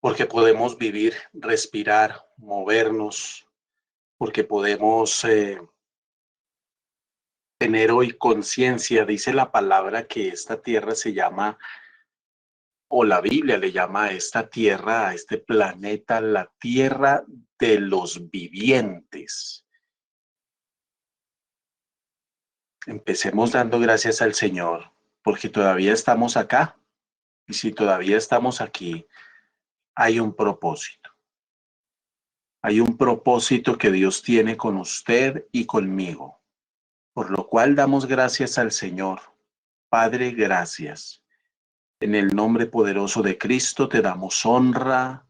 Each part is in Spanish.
Porque podemos vivir, respirar, movernos, porque podemos tener hoy conciencia. Dice la palabra que esta tierra se llama, o la Biblia le llama a esta tierra, a este planeta, la tierra de los vivientes. Empecemos dando gracias al Señor, porque todavía estamos acá. Y si todavía estamos aquí, hay un propósito. Hay un propósito que Dios tiene con usted y conmigo, por lo cual damos gracias al Señor. Padre, gracias. En el nombre poderoso de Cristo te damos honra,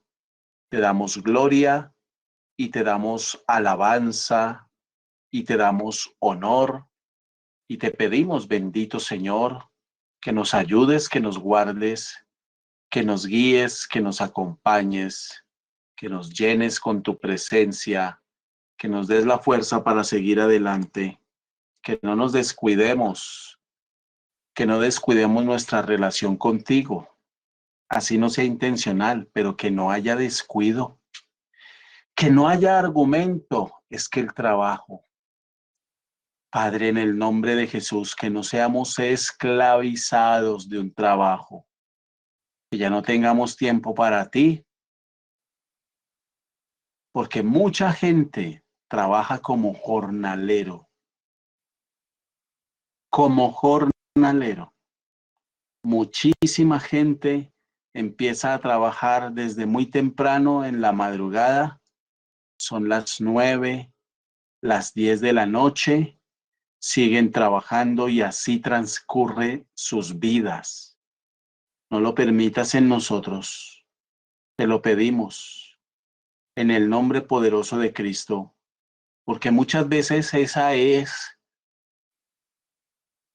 te damos gloria y te damos alabanza y te damos honor y te pedimos, bendito Señor, que nos ayudes, que nos guardes, que nos guíes, que nos acompañes, que nos llenes con tu presencia, que nos des la fuerza para seguir adelante, que no nos descuidemos, que no descuidemos nuestra relación contigo, así no sea intencional, pero que no haya descuido, que no haya argumento, es que el trabajo, Padre, en el nombre de Jesús, que no seamos esclavizados de un trabajo, que ya no tengamos tiempo para ti, porque mucha gente trabaja como jornalero, como jornalero. Muchísima gente empieza a trabajar desde muy temprano en la madrugada, son las 9, las 10 de la noche, siguen trabajando y así transcurre sus vidas. No lo permitas en nosotros, te lo pedimos en el nombre poderoso de Cristo, porque muchas veces esa es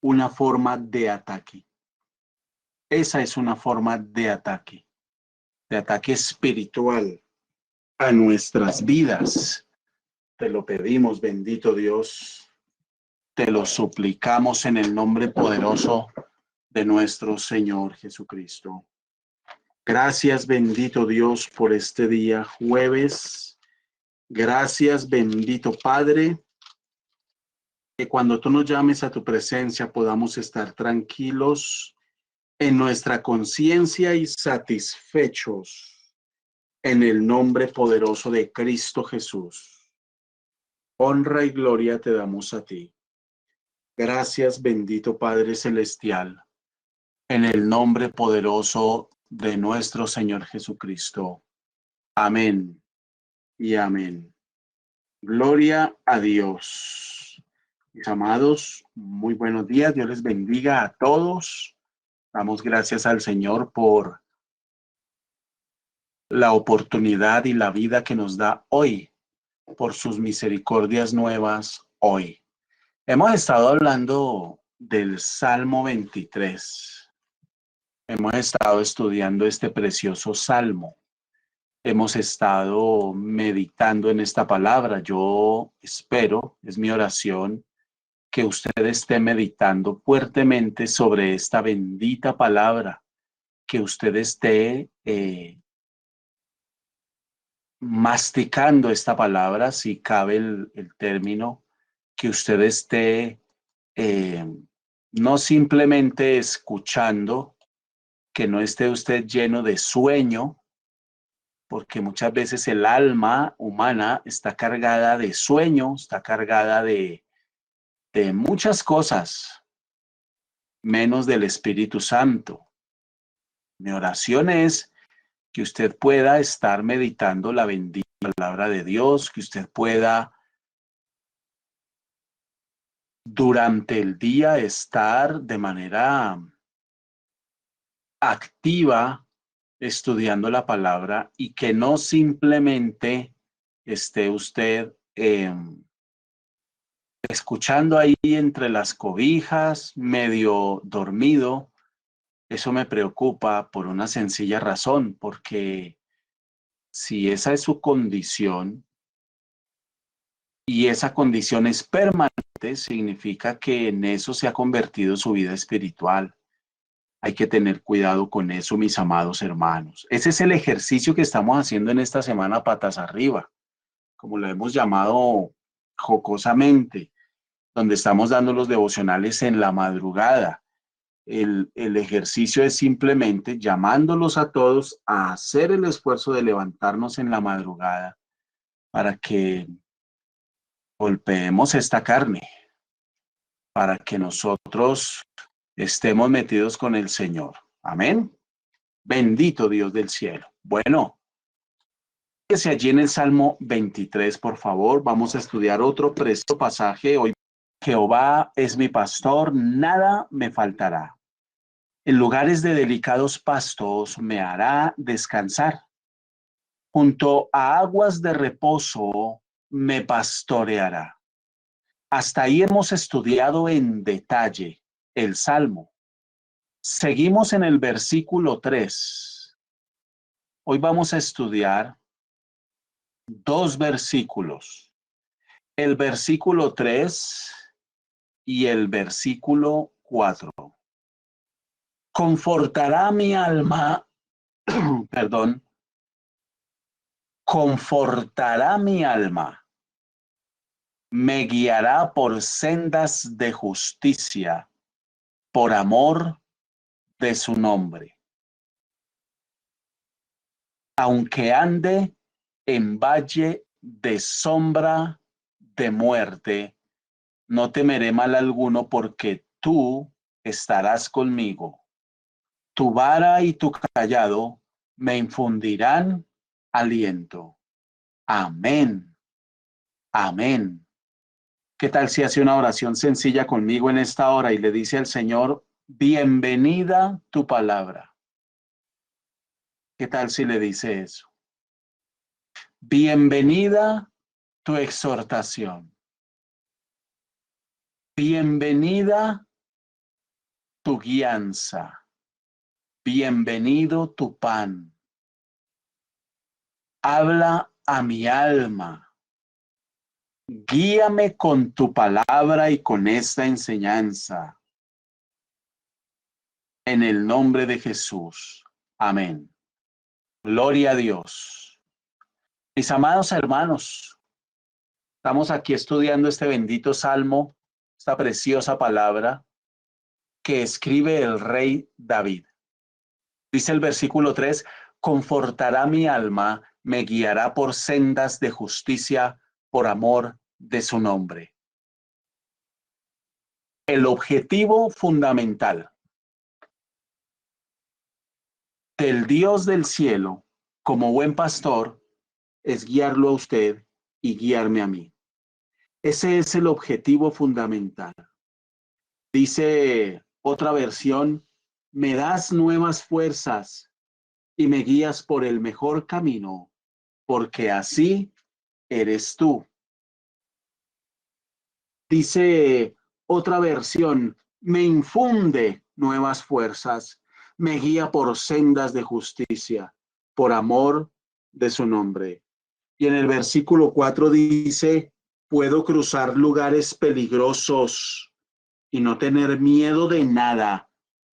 una forma de ataque. Esa es una forma de ataque espiritual a nuestras vidas. Te lo pedimos, bendito Dios, te lo suplicamos en el nombre poderoso de nuestro Señor Jesucristo. Gracias, bendito Dios, por este día jueves. Gracias, bendito Padre, que cuando tú nos llames a tu presencia podamos estar tranquilos en nuestra conciencia y satisfechos en el nombre poderoso de Cristo Jesús. Honra y gloria te damos a ti. Gracias, bendito Padre Celestial, en el nombre poderoso de nuestro Señor Jesucristo. Amén y amén. Gloria a Dios. Mis amados, muy buenos días. Dios les bendiga a todos. Damos gracias al Señor por la oportunidad y la vida que nos da hoy, por sus misericordias nuevas hoy. Hemos estado hablando del Salmo 23. Hemos estado estudiando este precioso salmo. Hemos estado meditando en esta palabra. Yo espero, es mi oración, que usted esté meditando fuertemente sobre esta bendita palabra, que usted esté masticando esta palabra, si cabe el término, que usted esté no simplemente escuchando, que no esté usted lleno de sueño, porque muchas veces el alma humana está cargada de sueño, está cargada de muchas cosas, menos del Espíritu Santo. Mi oración es que usted pueda estar meditando la bendita palabra de Dios, que usted pueda durante el día estar de manera activa estudiando la palabra y que no simplemente esté usted escuchando ahí entre las cobijas, medio dormido. Eso me preocupa por una sencilla razón, porque si esa es su condición y esa condición es permanente, significa que en eso se ha convertido su vida espiritual. Hay que tener cuidado con eso, mis amados hermanos. Ese es el ejercicio que estamos haciendo en esta semana patas arriba, como lo hemos llamado jocosamente, donde estamos dando los devocionales en la madrugada. El ejercicio es simplemente llamándolos a todos a hacer el esfuerzo de levantarnos en la madrugada para que golpeemos esta carne, para que nosotros estemos metidos con el Señor. Amén. Bendito Dios del cielo. Bueno, fíjese allí en el Salmo 23, por favor. Vamos a estudiar otro precioso pasaje. Hoy, Jehová es mi pastor, nada me faltará. En lugares de delicados pastos me hará descansar. Junto a aguas de reposo me pastoreará. Hasta ahí hemos estudiado en detalle el Salmo. Seguimos en el versículo 3. Hoy vamos a estudiar dos versículos. El versículo 3 y el versículo 4. Confortará mi alma, perdón, confortará mi alma, me guiará por sendas de justicia, por amor de su nombre. Aunque ande en valle de sombra de muerte, no temeré mal alguno porque tú estarás conmigo. Tu vara y tu cayado me infundirán aliento. Amén. Amén. ¿Qué tal si hace una oración sencilla conmigo en esta hora y le dice al Señor, bienvenida tu palabra? ¿Qué tal si le dice eso? Bienvenida tu exhortación. Bienvenida tu guianza. Bienvenido tu pan. Habla a mi alma. Guíame con tu palabra y con esta enseñanza. En el nombre de Jesús. Amén. Gloria a Dios. Mis amados hermanos, estamos aquí estudiando este bendito salmo, esta preciosa palabra que escribe el rey David. Dice el versículo 3, confortará mi alma, me guiará por sendas de justicia, por amor de su nombre. El objetivo fundamental del Dios del cielo, como buen pastor, es guiarlo a usted y guiarme a mí. Ese es el objetivo fundamental. Dice otra versión, me das nuevas fuerzas y me guías por el mejor camino, porque así eres tú. Dice otra versión, me infunde nuevas fuerzas, me guía por sendas de justicia, por amor de su nombre. Y en el versículo 4 dice, puedo cruzar lugares peligrosos y no tener miedo de nada,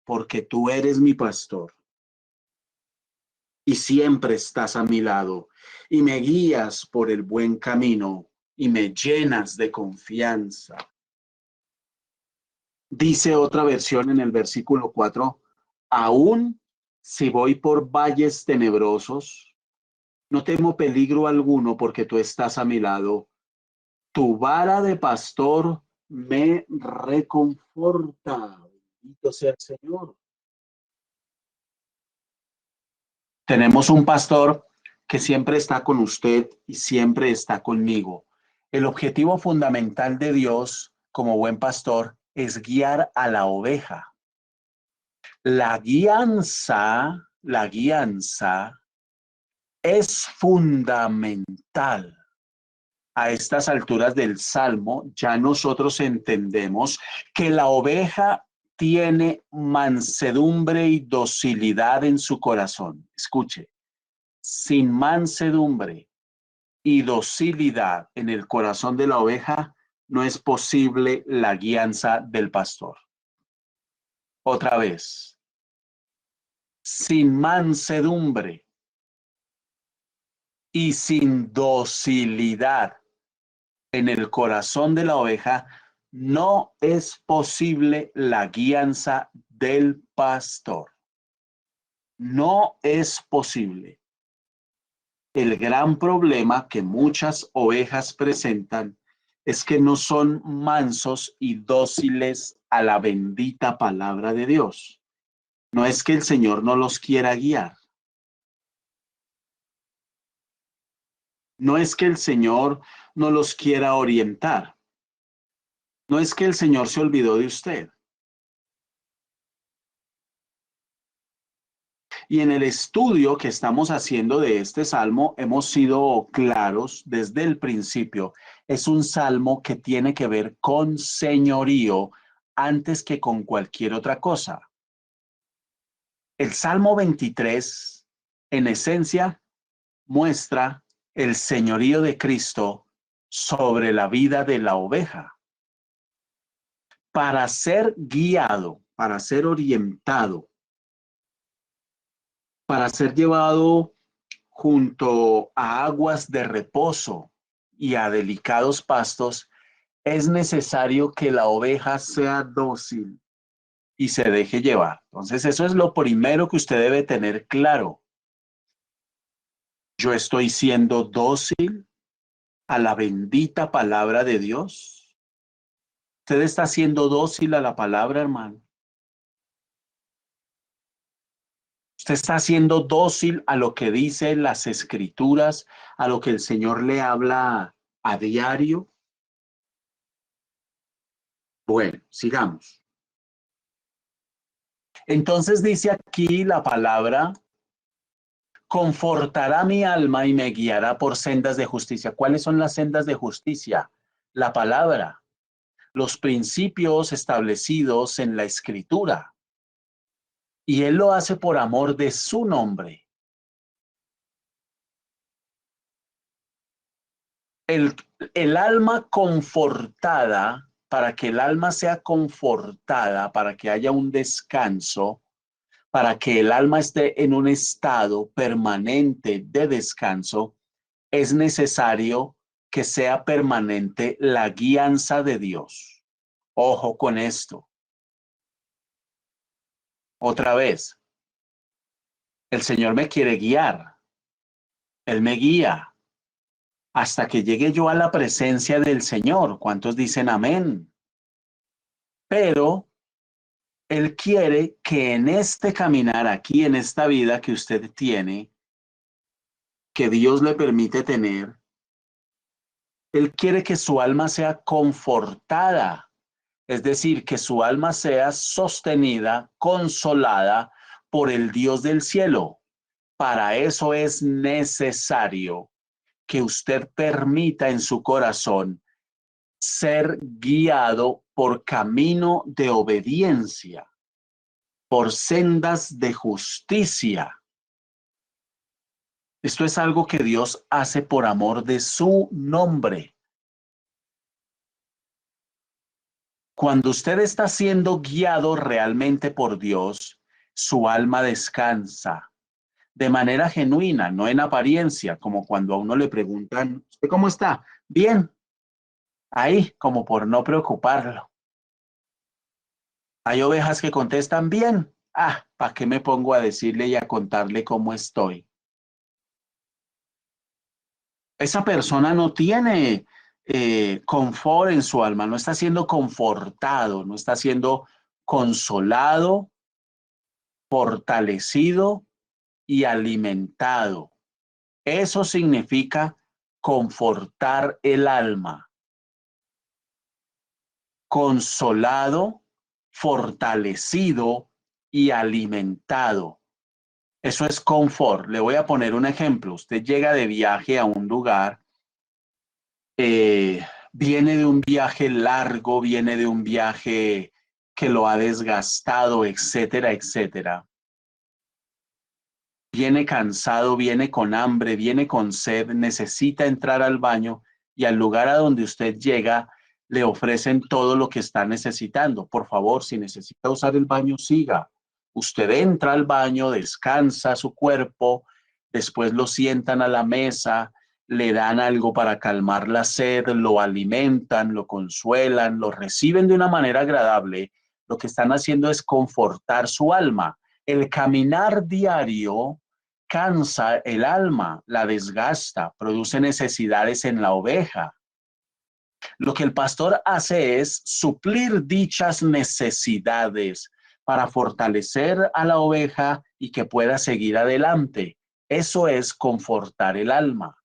porque tú eres mi pastor. Y siempre estás a mi lado, y me guías por el buen camino, y me llenas de confianza. Dice otra versión en el versículo 4, aún si voy por valles tenebrosos, No temo peligro alguno porque tú estás a mi lado. Tu vara de pastor me reconforta. Bendito sea el Señor. Tenemos un pastor que siempre está con usted y siempre está conmigo. El objetivo fundamental de Dios como buen pastor es guiar a la oveja. La guianza es fundamental. A estas alturas del Salmo, ya nosotros entendemos que la oveja tiene mansedumbre y docilidad en su corazón. Escuche, sin mansedumbre y docilidad en el corazón de la oveja, no es posible la guianza del pastor. Otra vez, sin mansedumbre y sin docilidad en el corazón de la oveja, no es posible la guianza del pastor. No es posible. El gran problema que muchas ovejas presentan es que no son mansos y dóciles a la bendita palabra de Dios. No es que el Señor no los quiera guiar. No es que el Señor no los quiera orientar. No es que el Señor se olvidó de usted. Y en el estudio que estamos haciendo de este salmo, hemos sido claros desde el principio. Es un salmo que tiene que ver con señorío antes que con cualquier otra cosa. El Salmo 23, en esencia, muestra el señorío de Cristo sobre la vida de la oveja. Para ser guiado, para ser orientado, para ser llevado junto a aguas de reposo y a delicados pastos, es necesario que la oveja sea dócil y se deje llevar. Entonces, eso es lo primero que usted debe tener claro. Yo estoy siendo dócil a la bendita palabra de Dios. Usted está siendo dócil a la palabra, hermano. Usted está siendo dócil a lo que dicen las escrituras, a lo que el Señor le habla a diario. Bueno, sigamos. Entonces dice aquí la palabra, confortará mi alma y me guiará por sendas de justicia. ¿Cuáles son las sendas de justicia? La palabra, los principios establecidos en la escritura. Y Él lo hace por amor de su nombre. El, el alma confortada, para que el alma sea confortada, para que haya un descanso, para que el alma esté en un estado permanente de descanso, es necesario que sea permanente la guianza de Dios. Ojo con esto. Otra vez, el Señor me quiere guiar. Él me guía hasta que llegue yo a la presencia del Señor. ¿Cuántos dicen amén? Pero Él quiere que en este caminar aquí, en esta vida que usted tiene, que Dios le permite tener, Él quiere que su alma sea confortada, es decir, que su alma sea sostenida, consolada por el Dios del cielo. Para eso es necesario que usted permita en su corazón ser guiado por camino de obediencia, por sendas de justicia. Esto es algo que Dios hace por amor de su nombre. Cuando usted está siendo guiado realmente por Dios, su alma descansa de manera genuina, no en apariencia, como cuando a uno le preguntan, ¿usted cómo está? Bien, ahí, como por no preocuparlo. Hay ovejas que contestan bien. ¿Para qué me pongo a decirle y a contarle cómo estoy? Esa persona no tiene confort en su alma, no está siendo confortado, no está siendo consolado, fortalecido y alimentado. Eso significa confortar el alma, consolado, fortalecido y alimentado. Eso es confort. Le voy a poner un ejemplo. Usted llega de viaje a un lugar, viene de un viaje largo, viene de un viaje que lo ha desgastado, etcétera, etcétera. Viene cansado, viene con hambre, viene con sed, necesita entrar al baño y al lugar a donde usted llega le ofrecen todo lo que está necesitando. Por favor, si necesita usar el baño, siga. Usted entra al baño, descansa su cuerpo, después lo sientan a la mesa, le dan algo para calmar la sed, lo alimentan, lo consuelan, lo reciben de una manera agradable. Lo que están haciendo es confortar su alma. El caminar diario cansa el alma, la desgasta, produce necesidades en la oveja. Lo que el pastor hace es suplir dichas necesidades para fortalecer a la oveja y que pueda seguir adelante. Eso es confortar el alma.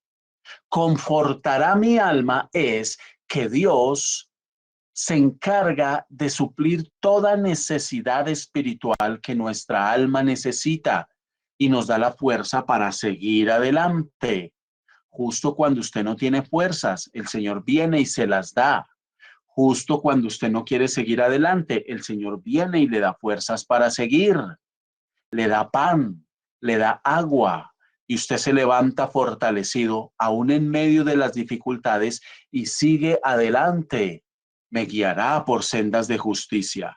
Confortará mi alma es que Dios se encarga de suplir toda necesidad espiritual que nuestra alma necesita y nos da la fuerza para seguir adelante. Justo cuando usted no tiene fuerzas, el Señor viene y se las da. Justo cuando usted no quiere seguir adelante, el Señor viene y le da fuerzas para seguir. Le da pan, le da agua y usted se levanta fortalecido aún en medio de las dificultades y sigue adelante. Me guiará por sendas de justicia.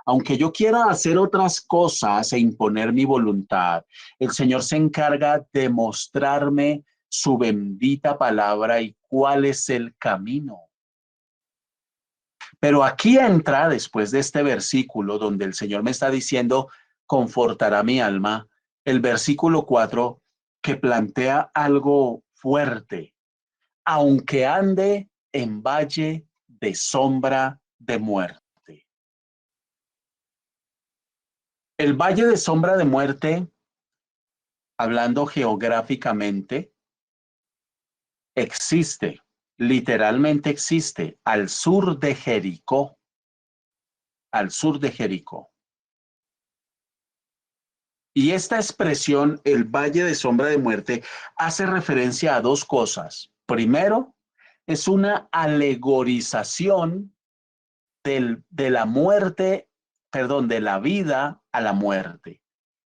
Aunque yo quiera hacer otras cosas e imponer mi voluntad, el Señor se encarga de mostrarme su bendita palabra y cuál es el camino. Pero aquí entra, después de este versículo donde el Señor me está diciendo, confortará mi alma, el versículo 4 que plantea algo fuerte. Aunque ande en valle de sombra de muerte. El valle de sombra de muerte, hablando geográficamente, existe, literalmente existe, al sur de Jericó, al sur de Jericó. Y esta expresión, el valle de sombra de muerte, hace referencia a dos cosas. Primero, es una alegorización de la muerte, perdón, de la vida a la muerte.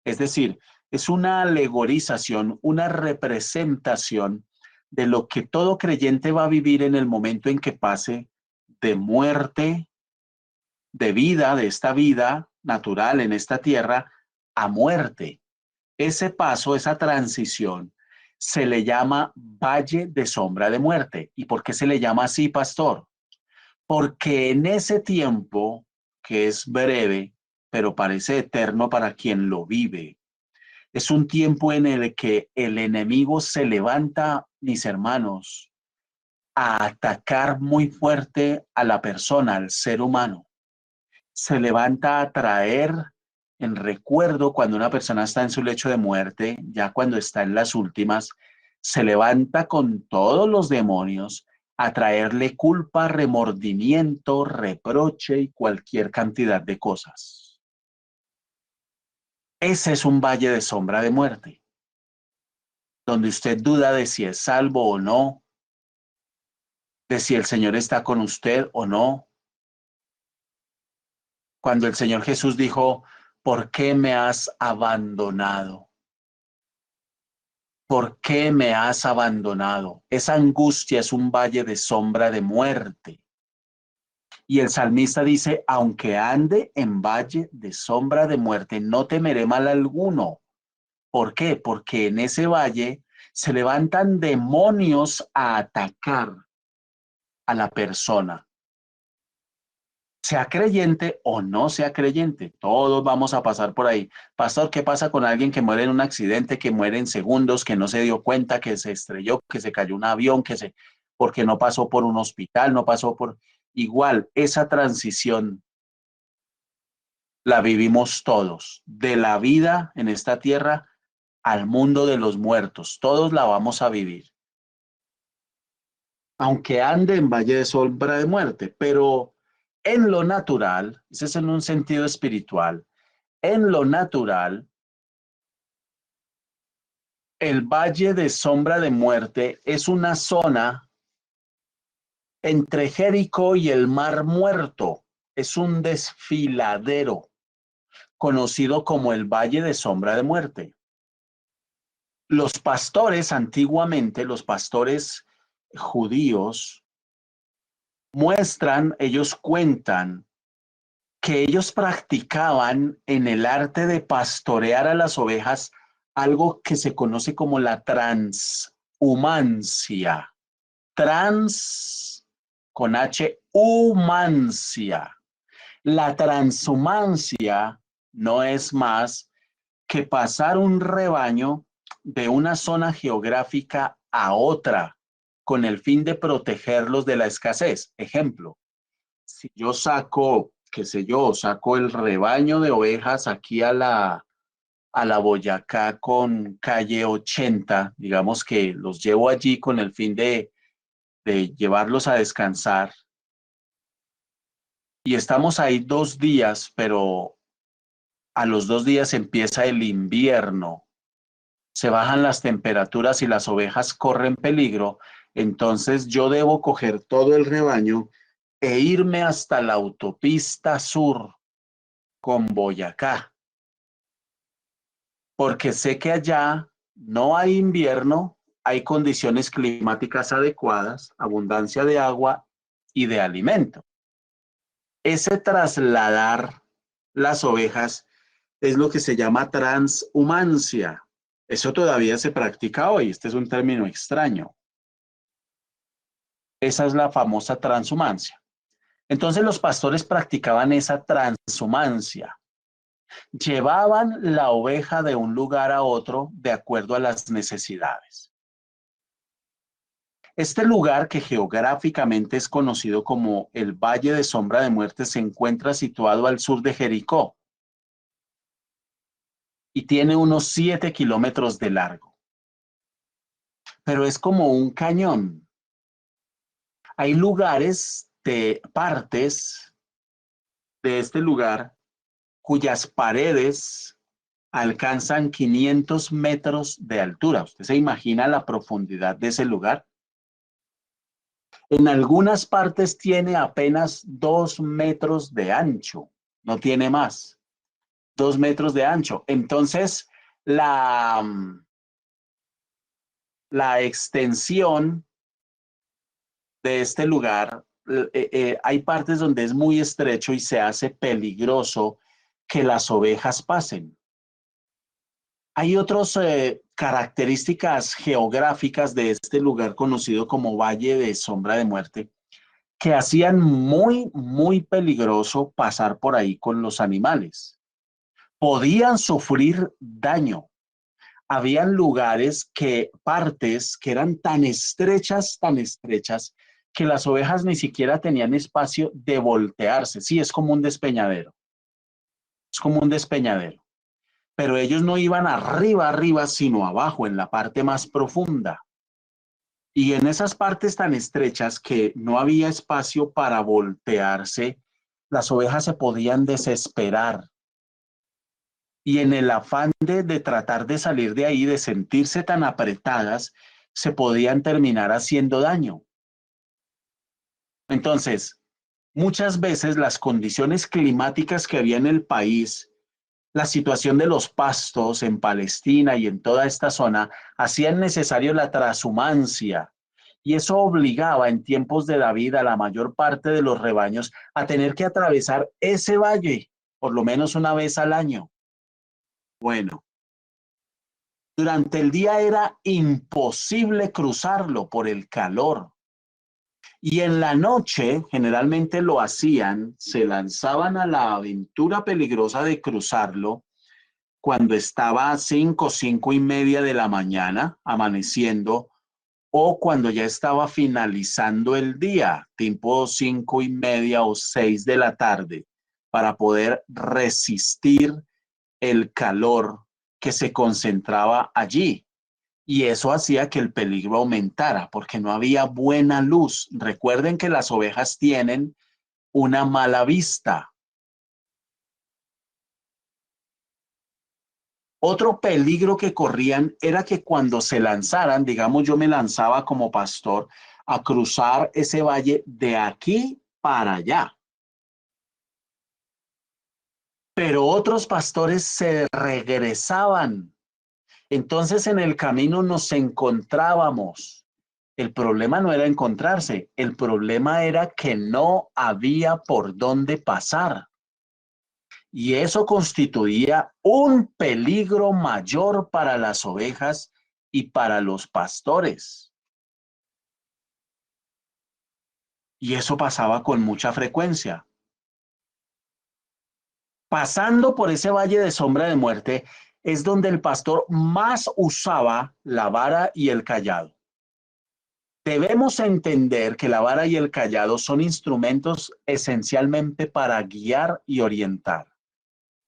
Es decir, es una alegorización, una representación de lo que todo creyente va a vivir en el momento en que pase de muerte, de vida, de esta vida natural en esta tierra, a muerte. Ese paso, esa transición, se le llama valle de sombra de muerte. ¿Y por qué se le llama así, pastor? Porque en ese tiempo, que es breve, pero parece eterno para quien lo vive, es un tiempo en el que el enemigo se levanta, mis hermanos, a atacar muy fuerte a la persona, al ser humano. Se levanta a traer en recuerdo cuando una persona está en su lecho de muerte, ya cuando está en las últimas, se levanta con todos los demonios a traerle culpa, remordimiento, reproche y cualquier cantidad de cosas. Ese es un valle de sombra de muerte, donde usted duda de si es salvo o no, de si el Señor está con usted o no. Cuando el Señor Jesús dijo, ¿por qué me has abandonado? ¿Por qué me has abandonado? Esa angustia es un valle de sombra de muerte. Y el salmista dice, aunque ande en valle de sombra de muerte, no temeré mal alguno. ¿Por qué? Porque en ese valle se levantan demonios a atacar a la persona. sea creyente o no sea creyente, todos vamos a pasar por ahí. Pastor, ¿qué pasa con alguien que muere en un accidente, que muere en segundos, que no se dio cuenta, que se estrelló, que se cayó un avión, porque no pasó por un hospital, no pasó por... Igual, esa transición la vivimos todos, de la vida en esta tierra al mundo de los muertos. Todos la vamos a vivir. Aunque ande en valle de sombra de muerte, pero en lo natural, ese es en un sentido espiritual, en lo natural, el valle de sombra de muerte es una zona entre Jericó y el Mar Muerto. Es un desfiladero conocido como el Valle de Sombra de Muerte. Los pastores, antiguamente, los pastores judíos, ellos cuentan que ellos practicaban en el arte de pastorear a las ovejas algo que se conoce como la transhumancia. Trans con H, humancia. La transhumancia no es más que pasar un rebaño de una zona geográfica a otra con el fin de protegerlos de la escasez. Ejemplo, si yo saco, qué sé yo, saco el rebaño de ovejas aquí a la Boyacá con calle 80, digamos que los llevo allí con el fin de llevarlos a descansar. Y estamos ahí 2 días, pero a los 2 días empieza el invierno, se bajan las temperaturas y las ovejas corren peligro, entonces yo debo coger todo el rebaño e irme hasta la autopista sur con Boyacá, porque sé que allá no hay invierno, hay condiciones climáticas adecuadas, abundancia de agua y de alimento. Ese trasladar las ovejas es lo que se llama transhumancia. Eso todavía se practica hoy. Este es un término extraño. Esa es la famosa transhumancia. Entonces los pastores practicaban esa transhumancia. Llevaban la oveja de un lugar a otro de acuerdo a las necesidades. Este lugar, que geográficamente es conocido como el Valle de Sombra de Muerte, se encuentra situado al sur de Jericó y tiene unos 7 kilómetros de largo, pero es como un cañón. Hay lugares de partes de este lugar cuyas paredes alcanzan 500 metros de altura. ¿Usted se imagina la profundidad de ese lugar? En algunas partes tiene apenas 2 metros de ancho, no tiene más, 2 metros de ancho. Entonces, la, la extensión de este lugar, hay partes donde es muy estrecho y se hace peligroso que las ovejas pasen. Hay otras características geográficas de este lugar conocido como Valle de Sombra de Muerte que hacían muy peligroso pasar por ahí con los animales. Podían sufrir daño. Habían lugares partes que eran tan estrechas, que las ovejas ni siquiera tenían espacio de voltearse. Sí, es como un despeñadero. Es como un despeñadero. Pero ellos no iban arriba, sino abajo, en la parte más profunda. Y en esas partes tan estrechas que no había espacio para voltearse, las ovejas se podían desesperar. Y en el afán de tratar de salir de ahí, de sentirse tan apretadas, se podían terminar haciendo daño. Entonces, muchas veces las condiciones climáticas que había en el país, la situación de los pastos en Palestina y en toda esta zona, hacían necesario la transhumancia. Y eso obligaba en tiempos de David a la mayor parte de los rebaños a tener que atravesar ese valle, por lo menos una vez al año. Bueno, durante el día era imposible cruzarlo por el calor. Y en la noche, generalmente lo hacían, se lanzaban a la aventura peligrosa de cruzarlo cuando estaba a 5:30 de la mañana, amaneciendo, o cuando ya estaba finalizando el día, tipo 5:30 o 6 de la tarde, para poder resistir el calor que se concentraba allí. Y eso hacía que el peligro aumentara porque no había buena luz. Recuerden que las ovejas tienen una mala vista. Otro peligro que corrían era que cuando se lanzaran, digamos, yo me lanzaba como pastor a cruzar ese valle de aquí para allá. Pero otros pastores se regresaban. Entonces en el camino nos encontrábamos. El problema no era encontrarse, el problema era que no había por dónde pasar. Y eso constituía un peligro mayor para las ovejas y para los pastores. Y eso pasaba con mucha frecuencia. Pasando por ese valle de sombra de muerte es donde el pastor más usaba la vara y el cayado. Debemos entender que la vara y el cayado son instrumentos esencialmente para guiar y orientar.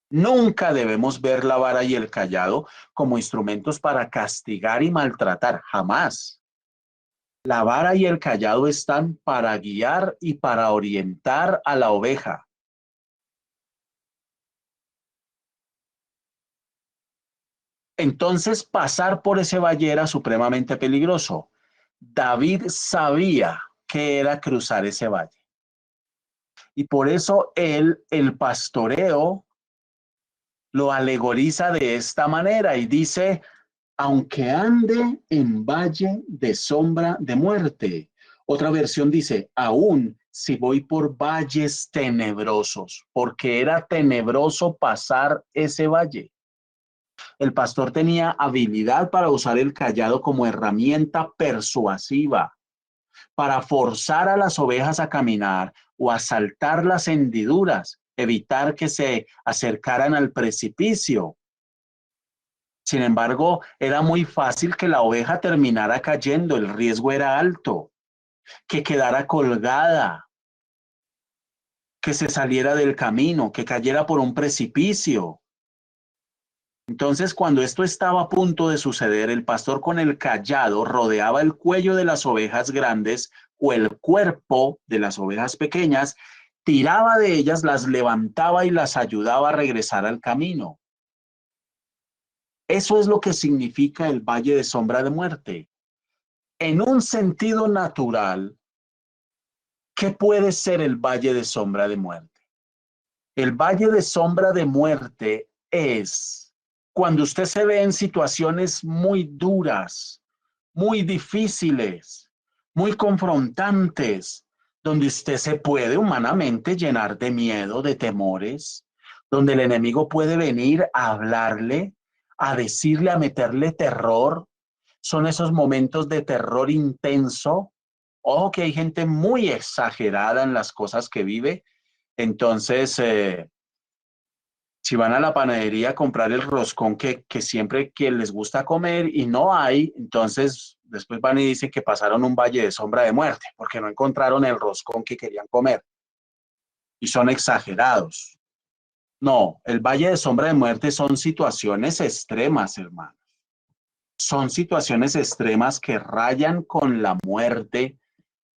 Nunca debemos ver la vara y el cayado como instrumentos para castigar y maltratar, jamás. La vara y el cayado están para guiar y para orientar a la oveja. Entonces, pasar por ese valle era supremamente peligroso. David sabía que era cruzar ese valle. Y por eso él, el pastoreo, lo alegoriza de esta manera y dice, aunque ande en valle de sombra de muerte. Otra versión dice, aún si voy por valles tenebrosos, porque era tenebroso pasar ese valle. El pastor tenía habilidad para usar el cayado como herramienta persuasiva, para forzar a las ovejas a caminar o a saltar las hendiduras, evitar que se acercaran al precipicio. Sin embargo, era muy fácil que la oveja terminara cayendo, el riesgo era alto, que quedara colgada, que se saliera del camino, que cayera por un precipicio. Entonces, cuando esto estaba a punto de suceder, el pastor con el cayado rodeaba el cuello de las ovejas grandes o el cuerpo de las ovejas pequeñas, tiraba de ellas, las levantaba y las ayudaba a regresar al camino. Eso es lo que significa el valle de sombra de muerte. En un sentido natural, ¿qué puede ser el valle de sombra de muerte? El valle de sombra de muerte es cuando usted se ve en situaciones muy duras, muy difíciles, muy confrontantes, donde usted se puede humanamente llenar de miedo, de temores, donde el enemigo puede venir a hablarle, a decirle, a meterle terror. Son esos momentos de terror intenso. Ojo que hay gente muy exagerada en las cosas que vive. Entonces, si van a la panadería a comprar el roscón que siempre que les gusta comer y no hay, entonces después van y dicen que pasaron un valle de sombra de muerte porque no encontraron el roscón que querían comer. Y son exagerados. No, el valle de sombra de muerte son situaciones extremas, hermano. Son situaciones extremas que rayan con la muerte.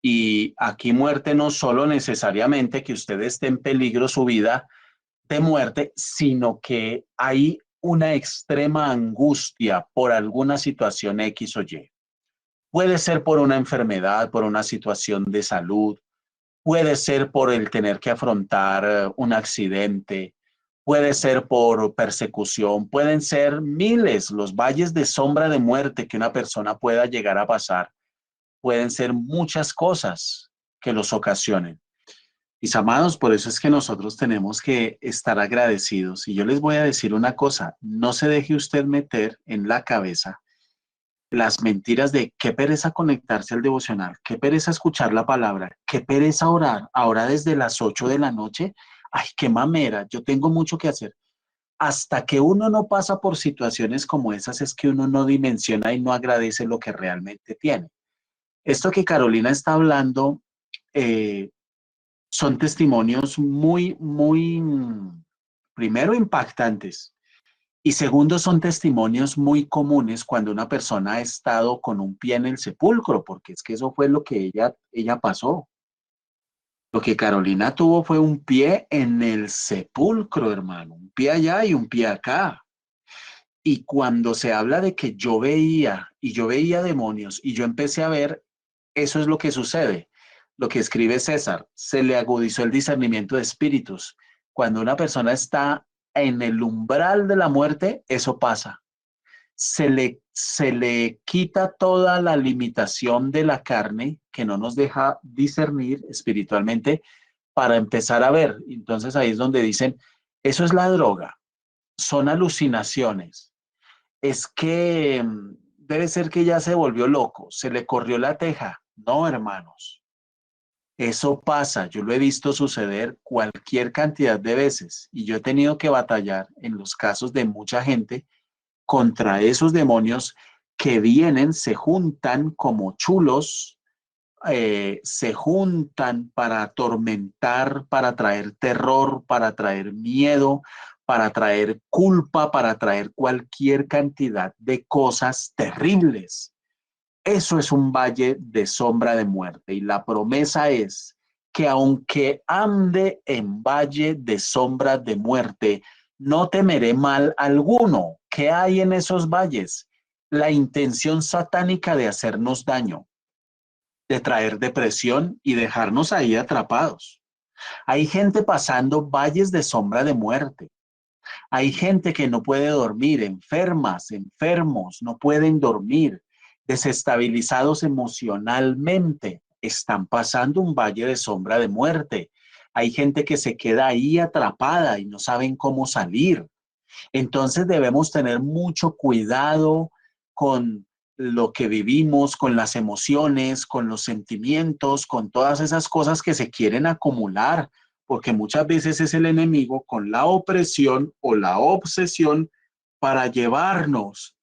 Y aquí muerte no solo necesariamente que usted esté en peligro su vida de muerte, sino que hay una extrema angustia por alguna situación X o Y. Puede ser por una enfermedad, por una situación de salud, puede ser por el tener que afrontar un accidente, puede ser por persecución, pueden ser miles los valles de sombra de muerte que una persona pueda llegar a pasar. Pueden ser muchas cosas que los ocasionen. Mis amados, por eso es que nosotros tenemos que estar agradecidos. Y yo les voy a decir una cosa, no se deje usted meter en la cabeza las mentiras de qué pereza conectarse al devocional, qué pereza escuchar la palabra, qué pereza orar, ahora desde las 8 de la noche, ay, qué mamera, yo tengo mucho que hacer. Hasta que uno no pasa por situaciones como esas es que uno no dimensiona y no agradece lo que realmente tiene. Esto que Carolina está hablando eh, son testimonios primero impactantes y segundo son testimonios muy comunes cuando una persona ha estado con un pie en el sepulcro, porque es que eso fue lo que ella pasó. Lo que Carolina tuvo fue un pie en el sepulcro, hermano, un pie allá y un pie acá. Y cuando se habla de que yo veía demonios y yo empecé a ver, eso es lo que sucede. Lo que escribe César, se le agudizó el discernimiento de espíritus. Cuando una persona está en el umbral de la muerte, eso pasa. Se le quita toda la limitación de la carne que no nos deja discernir espiritualmente para empezar a ver. Entonces ahí es donde dicen, eso es la droga, son alucinaciones, es que debe ser que ya se volvió loco, se le corrió la teja. No, hermanos, eso pasa, yo lo he visto suceder cualquier cantidad de veces y yo he tenido que batallar en los casos de mucha gente contra esos demonios que vienen, se juntan como chulos, se juntan para atormentar, para traer terror, para traer miedo, para traer culpa, para traer cualquier cantidad de cosas terribles. Eso es un valle de sombra de muerte y la promesa es que aunque ande en valle de sombra de muerte, no temeré mal alguno. ¿Qué hay en esos valles? La intención satánica de hacernos daño, de traer depresión y dejarnos ahí atrapados. Hay gente pasando valles de sombra de muerte. Hay gente que no puede dormir, enfermas, enfermos, no pueden dormir, desestabilizados emocionalmente. Están pasando un valle de sombra de muerte. Hay gente que se queda ahí atrapada y no saben cómo salir. Entonces debemos tener mucho cuidado con lo que vivimos, con las emociones, con los sentimientos, con todas esas cosas que se quieren acumular, porque muchas veces es el enemigo con la opresión o la obsesión para llevarnos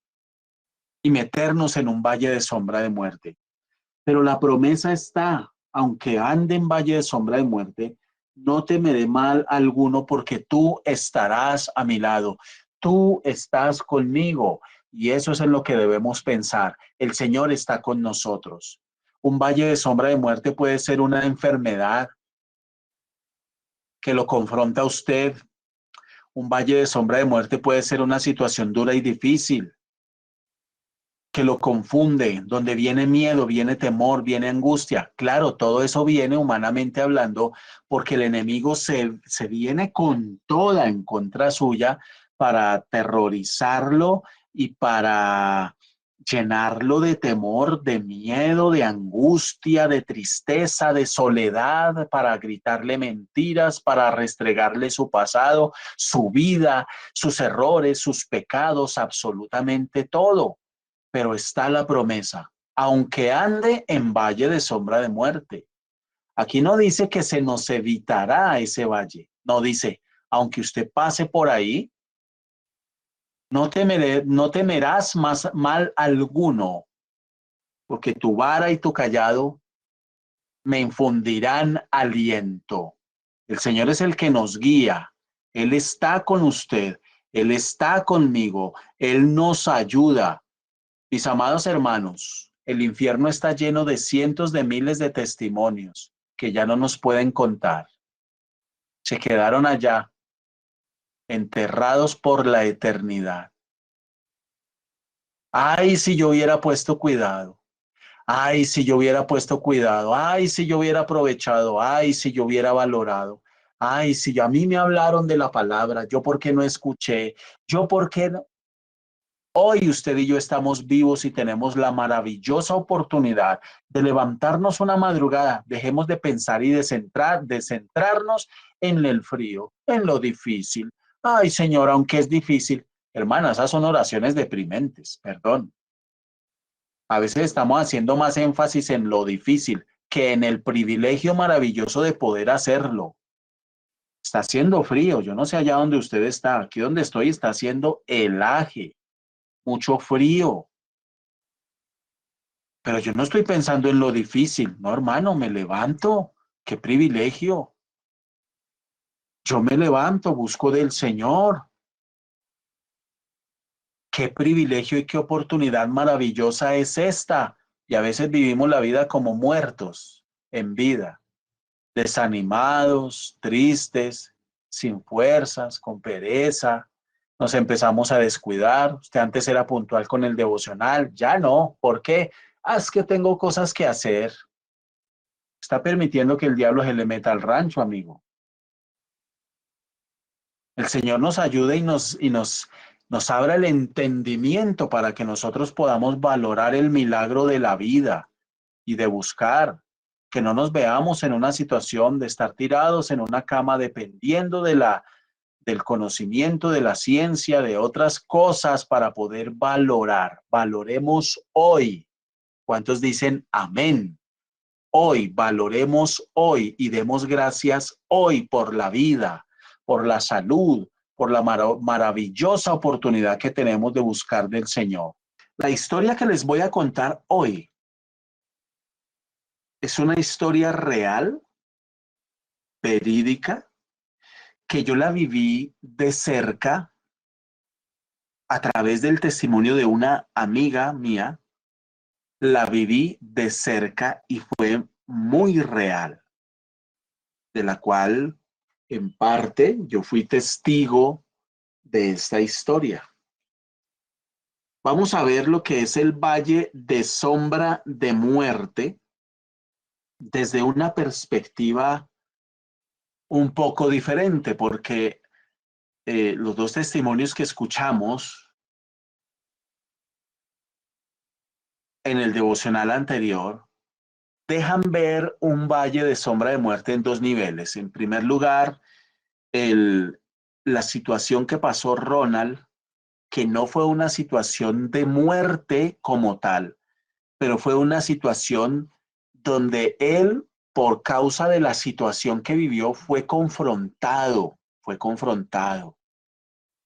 y meternos en un valle de sombra de muerte. Pero la promesa está, aunque ande en valle de sombra de muerte, no temeré mal alguno porque tú estarás a mi lado, tú estás conmigo y eso es en lo que debemos pensar. El Señor está con nosotros. Un valle de sombra de muerte puede ser una enfermedad que lo confronta a usted. Un valle de sombra de muerte puede ser una situación dura y difícil que lo confunde, donde viene miedo, viene temor, viene angustia. Claro, todo eso viene humanamente hablando porque el enemigo se viene con toda en contra suya para aterrorizarlo y para llenarlo de temor, de miedo, de angustia, de tristeza, de soledad, para gritarle mentiras, para restregarle su pasado, su vida, sus errores, sus pecados, absolutamente todo. Pero está la promesa, aunque ande en valle de sombra de muerte. Aquí no dice que se nos evitará ese valle, no dice, aunque usted pase por ahí, no temerás más mal alguno, porque tu vara y tu callado me infundirán aliento. El Señor es el que nos guía, Él está con usted, Él está conmigo, Él nos ayuda. Mis amados hermanos, el infierno está lleno de cientos de miles de testimonios que ya no nos pueden contar. Se quedaron allá, enterrados por la eternidad. Ay, si yo hubiera puesto cuidado. Ay, si yo hubiera puesto cuidado. Ay, si yo hubiera aprovechado. Ay, si yo hubiera valorado. Ay, si a mí me hablaron de la palabra, yo por qué no escuché, yo por qué no. Hoy usted y yo estamos vivos y tenemos la maravillosa oportunidad de levantarnos una madrugada. Dejemos de pensar y de centrarnos en el frío, en lo difícil. Ay, Señor, aunque es difícil. Hermana, esas son oraciones deprimentes, perdón. A veces estamos haciendo más énfasis en lo difícil que en el privilegio maravilloso de poder hacerlo. Está haciendo frío, yo no sé allá donde usted está, aquí donde estoy está haciendo helaje, mucho frío. Pero yo no estoy pensando en lo difícil, no, hermano, me levanto, qué privilegio. Yo me levanto, busco del Señor. Qué privilegio y qué oportunidad maravillosa es esta. Y a veces vivimos la vida como muertos en vida, desanimados, tristes, sin fuerzas, con pereza. Nos empezamos a descuidar. Usted antes era puntual con el devocional, ya no. ¿Por qué? Ah, es que tengo cosas que hacer. Está permitiendo que el diablo se le meta al rancho, amigo. El Señor nos ayude nos abra el entendimiento para que nosotros podamos valorar el milagro de la vida y de buscar, que no nos veamos en una situación de estar tirados en una cama dependiendo del conocimiento, de la ciencia, de otras cosas para poder valorar. Valoremos hoy. ¿Cuántos dicen amén? Hoy, valoremos hoy y demos gracias hoy por la vida, por la salud, por la maravillosa oportunidad que tenemos de buscar del Señor. La historia que les voy a contar hoy es una historia real, verídica, que yo la viví de cerca a través del testimonio de una amiga mía. La viví de cerca y fue muy real, de la cual en parte yo fui testigo de esta historia. Vamos a ver lo que es el Valle de Sombra de Muerte desde una perspectiva un poco diferente, porque los dos testimonios que escuchamos en el devocional anterior dejan ver un valle de sombra de muerte en dos niveles. En primer lugar, la situación que pasó Ronald, que no fue una situación de muerte como tal, pero fue una situación donde él, por causa de la situación que vivió, fue confrontado, fue confrontado.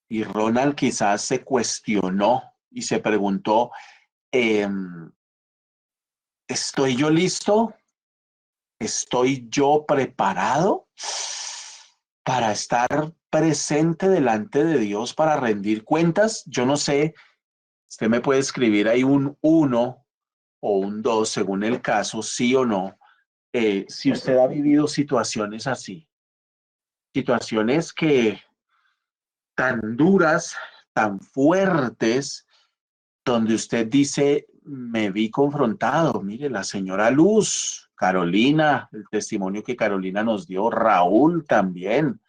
Y Ronald quizás se cuestionó y se preguntó, eh, ¿estoy yo listo? ¿Estoy yo preparado para estar presente delante de Dios para rendir cuentas? Yo no sé, usted me puede escribir ahí un 1 o un 2 según el caso, sí o no. Si usted ha vivido situaciones así, situaciones que tan duras, tan fuertes, donde usted dice, me vi confrontado, mire, la señora Luz, Carolina, el testimonio que Carolina nos dio, Raúl también.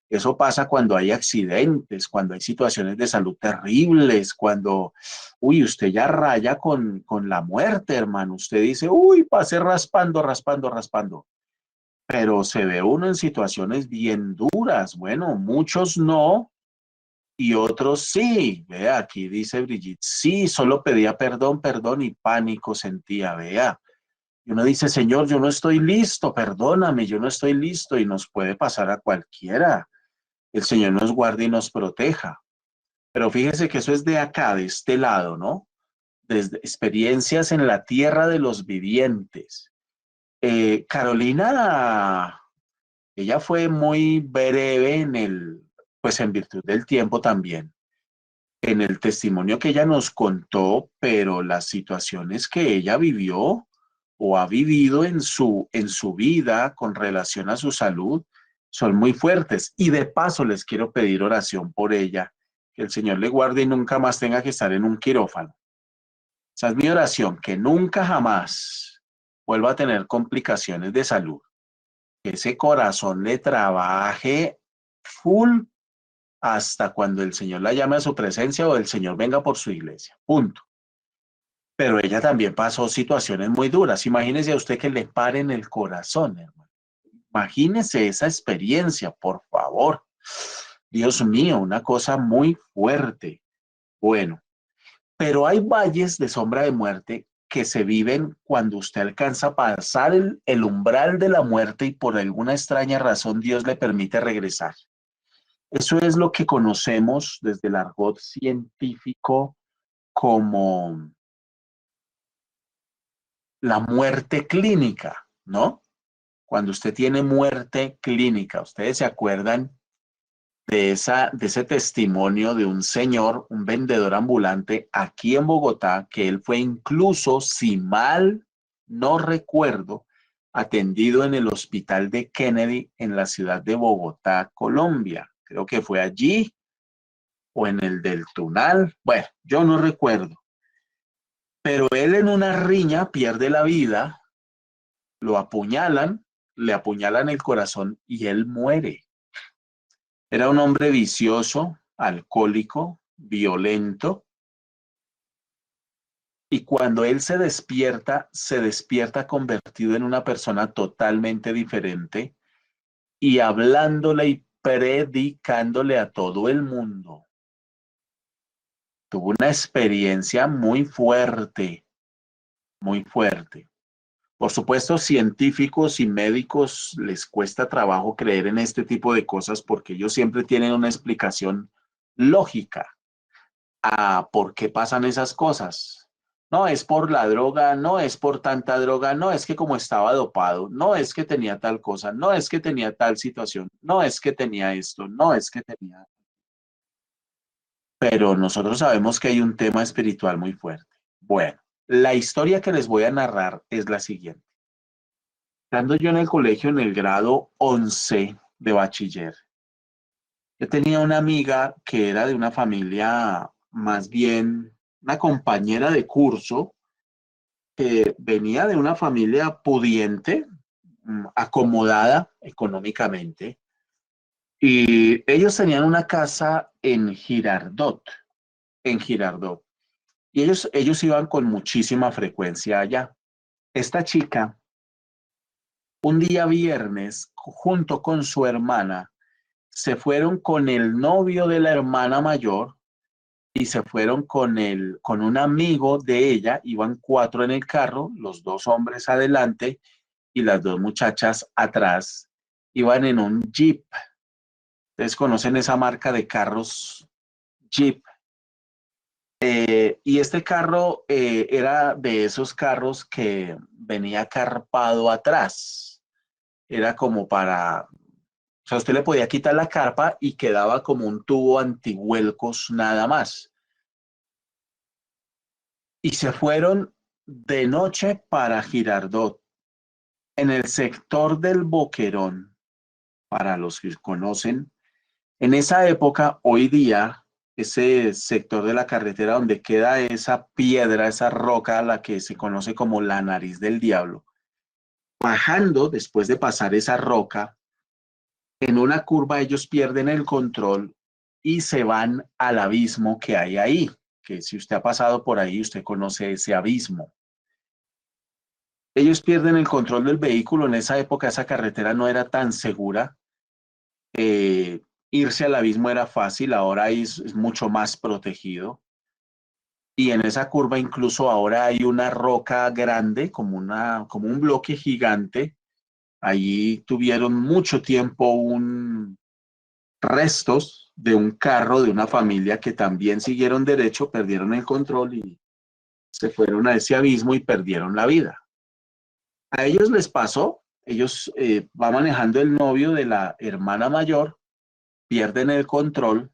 Eso pasa cuando hay accidentes, cuando hay situaciones de salud terribles, cuando, uy, usted ya raya con la muerte, hermano. Usted dice, uy, pasé raspando, raspando, raspando. Pero se ve uno en situaciones bien duras. Bueno, muchos no, y otros sí. Vea, aquí dice Brigitte, sí, solo pedía perdón, perdón y pánico sentía, vea. Y uno dice, Señor, yo no estoy listo, perdóname, yo no estoy listo y nos puede pasar a cualquiera. El Señor nos guarde y nos proteja. Pero fíjese que eso es de acá, de este lado, ¿no? Desde experiencias en la tierra de los vivientes. Carolina, ella fue muy breve pues en virtud del tiempo también, en el testimonio que ella nos contó, pero las situaciones que ella vivió o ha vivido en su vida con relación a su salud son muy fuertes. Y de paso les quiero pedir oración por ella, que el Señor le guarde y nunca más tenga que estar en un quirófano. Esa es mi oración, que nunca jamás vuelva a tener complicaciones de salud. Que ese corazón le trabaje full hasta cuando el Señor la llame a su presencia o el Señor venga por su iglesia. Punto. Pero ella también pasó situaciones muy duras. Imagínese a usted que le paren el corazón, hermano. Imagínese esa experiencia, por favor. Dios mío, una cosa muy fuerte. Bueno, pero hay valles de sombra de muerte que se viven cuando usted alcanza a pasar el umbral de la muerte y por alguna extraña razón Dios le permite regresar. Eso es lo que conocemos desde el argot científico como la muerte clínica, ¿no? Cuando usted tiene muerte clínica, ustedes se acuerdan de ese testimonio de un señor, un vendedor ambulante aquí en Bogotá, que él fue incluso, si mal no recuerdo, atendido en el hospital de Kennedy en la ciudad de Bogotá, Colombia. Creo que fue allí o en el del Tunal. Bueno, yo no recuerdo. Pero él en una riña pierde la vida, lo apuñalan, le apuñalan el corazón y él muere. Era un hombre vicioso, alcohólico, violento, y cuando él se despierta convertido en una persona totalmente diferente y hablándole y predicándole a todo el mundo. Tuvo una experiencia muy fuerte, muy fuerte. Por supuesto, científicos y médicos les cuesta trabajo creer en este tipo de cosas porque ellos siempre tienen una explicación lógica a por qué pasan esas cosas. No es por la droga, no es por tanta droga, no es que como estaba dopado, no es que tenía tal cosa, no es que tenía tal situación, no es que tenía esto, no es que tenía... Pero nosotros sabemos que hay un tema espiritual muy fuerte. Bueno, la historia que les voy a narrar es la siguiente. Estando yo en el colegio en el grado 11 de bachiller, yo tenía una amiga que era de una familia, más bien una compañera de curso, que venía de una familia pudiente, acomodada económicamente, y ellos tenían una casa en Girardot, y ellos iban con muchísima frecuencia allá. Esta chica, un día viernes, junto con su hermana, se fueron con el novio de la hermana mayor y se fueron con un amigo de ella, iban 4 en el carro, los 2 hombres adelante y las 2 muchachas atrás, iban en un Jeep. Ustedes conocen esa marca de carros Jeep. Y este carro era de esos carros que venía carpado atrás. Era como para, o sea, usted le podía quitar la carpa y quedaba como un tubo antihuelcos nada más. Y se fueron de noche para Girardot, en el sector del Boquerón, para los que conocen. En esa época, hoy día, ese sector de la carretera donde queda esa piedra, esa roca, la que se conoce como la nariz del diablo, bajando después de pasar esa roca, en una curva ellos pierden el control y se van al abismo que hay ahí, que si usted ha pasado por ahí, usted conoce ese abismo. Ellos pierden el control del vehículo. En esa época esa carretera no era tan segura. Irse al abismo era fácil, ahora es mucho más protegido. Y en esa curva incluso ahora hay una roca grande, como un bloque gigante. Allí tuvieron mucho tiempo restos de un carro de una familia que también siguieron derecho, perdieron el control y se fueron a ese abismo y perdieron la vida. A ellos les pasó, ellos va manejando el novio de la hermana mayor, pierden el control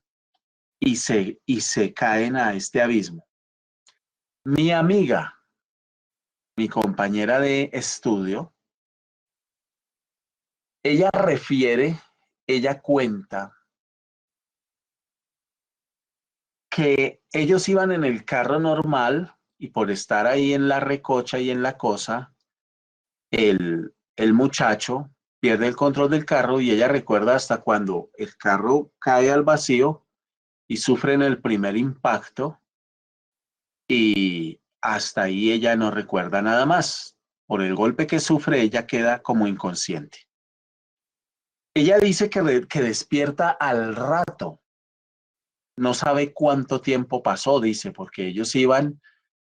y se caen a este abismo. Mi amiga, mi compañera de estudio, ella refiere, ella cuenta que ellos iban en el carro normal y por estar ahí en la recocha y en la cosa, el muchacho pierde el control del carro y ella recuerda hasta cuando el carro cae al vacío y sufren el primer impacto y hasta ahí ella no recuerda nada más. Por el golpe que sufre, ella queda como inconsciente. Ella dice que despierta al rato. No sabe cuánto tiempo pasó, dice, porque ellos iban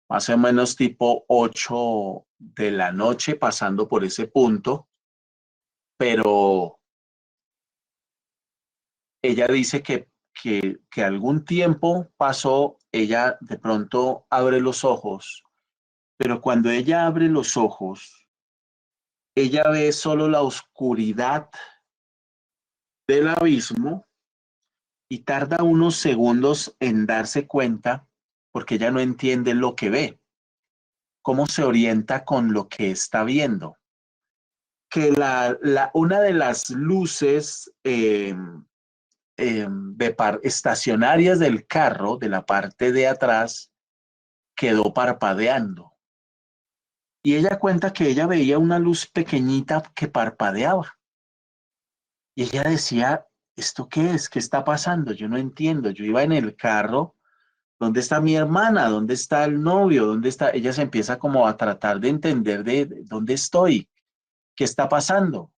más o menos tipo 8 de la noche, pasando por ese punto, pero ella dice que algún tiempo pasó, ella de pronto abre los ojos, pero cuando ella abre los ojos, ella ve solo la oscuridad del abismo y tarda unos segundos en darse cuenta porque ella no entiende lo que ve, cómo se orienta con lo que está viendo. Que una de las luces estacionarias del carro, de la parte de atrás, quedó parpadeando. Y ella cuenta que ella veía una luz pequeñita que parpadeaba. Y ella decía, ¿esto qué es? ¿Qué está pasando? Yo no entiendo. Yo iba en el carro. ¿Dónde está mi hermana? ¿Dónde está el novio? ¿Dónde está? Ella se empieza como a tratar de entender de dónde estoy, qué está pasando.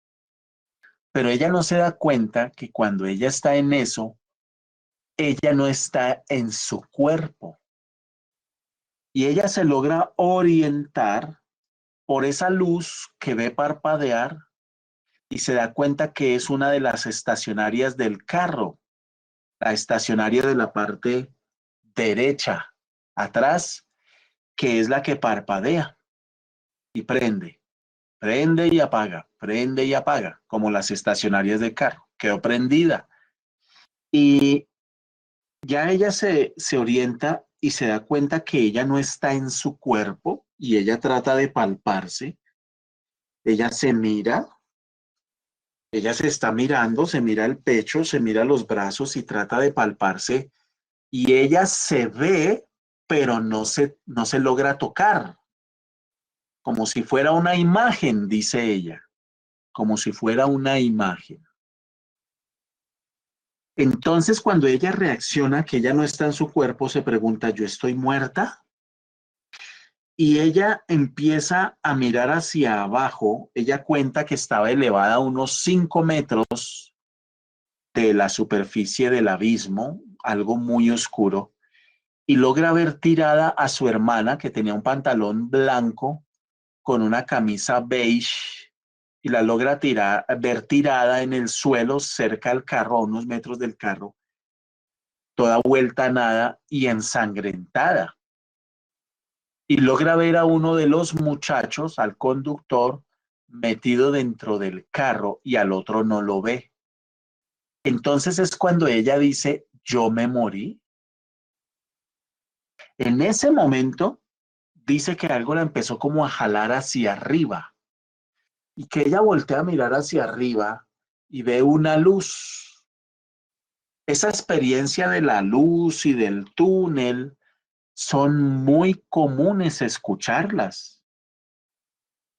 Pero ella no se da cuenta que cuando ella está en eso, ella no está en su cuerpo. Y ella se logra orientar por esa luz que ve parpadear y se da cuenta que es una de las estacionarias del carro, la estacionaria de la parte derecha, atrás, que es la que parpadea y prende y apaga, como las estacionarias del carro. Quedó prendida. Y ya ella se orienta y se da cuenta que ella no está en su cuerpo y ella trata de palparse. Ella se mira, ella se está mirando, se mira el pecho, se mira los brazos y trata de palparse y ella se ve, pero no se logra tocar, como si fuera una imagen, dice ella, como si fuera una imagen. Entonces, cuando ella reacciona que ella no está en su cuerpo, se pregunta, ¿yo estoy muerta? Y ella empieza a mirar hacia abajo. Ella cuenta que estaba elevada a unos 5 metros de la superficie del abismo, algo muy oscuro, y logra ver tirada a su hermana, que tenía un pantalón blanco con una camisa beige, y la logra ver tirada en el suelo cerca del carro, a unos metros del carro, toda vuelta a nada y ensangrentada. Y logra ver a uno de los muchachos, al conductor, metido dentro del carro y al otro no lo ve. Entonces es cuando ella dice, yo me morí. En ese momento dice que algo la empezó como a jalar hacia arriba y que ella voltea a mirar hacia arriba y ve una luz. Esa experiencia de la luz y del túnel son muy comunes escucharlas.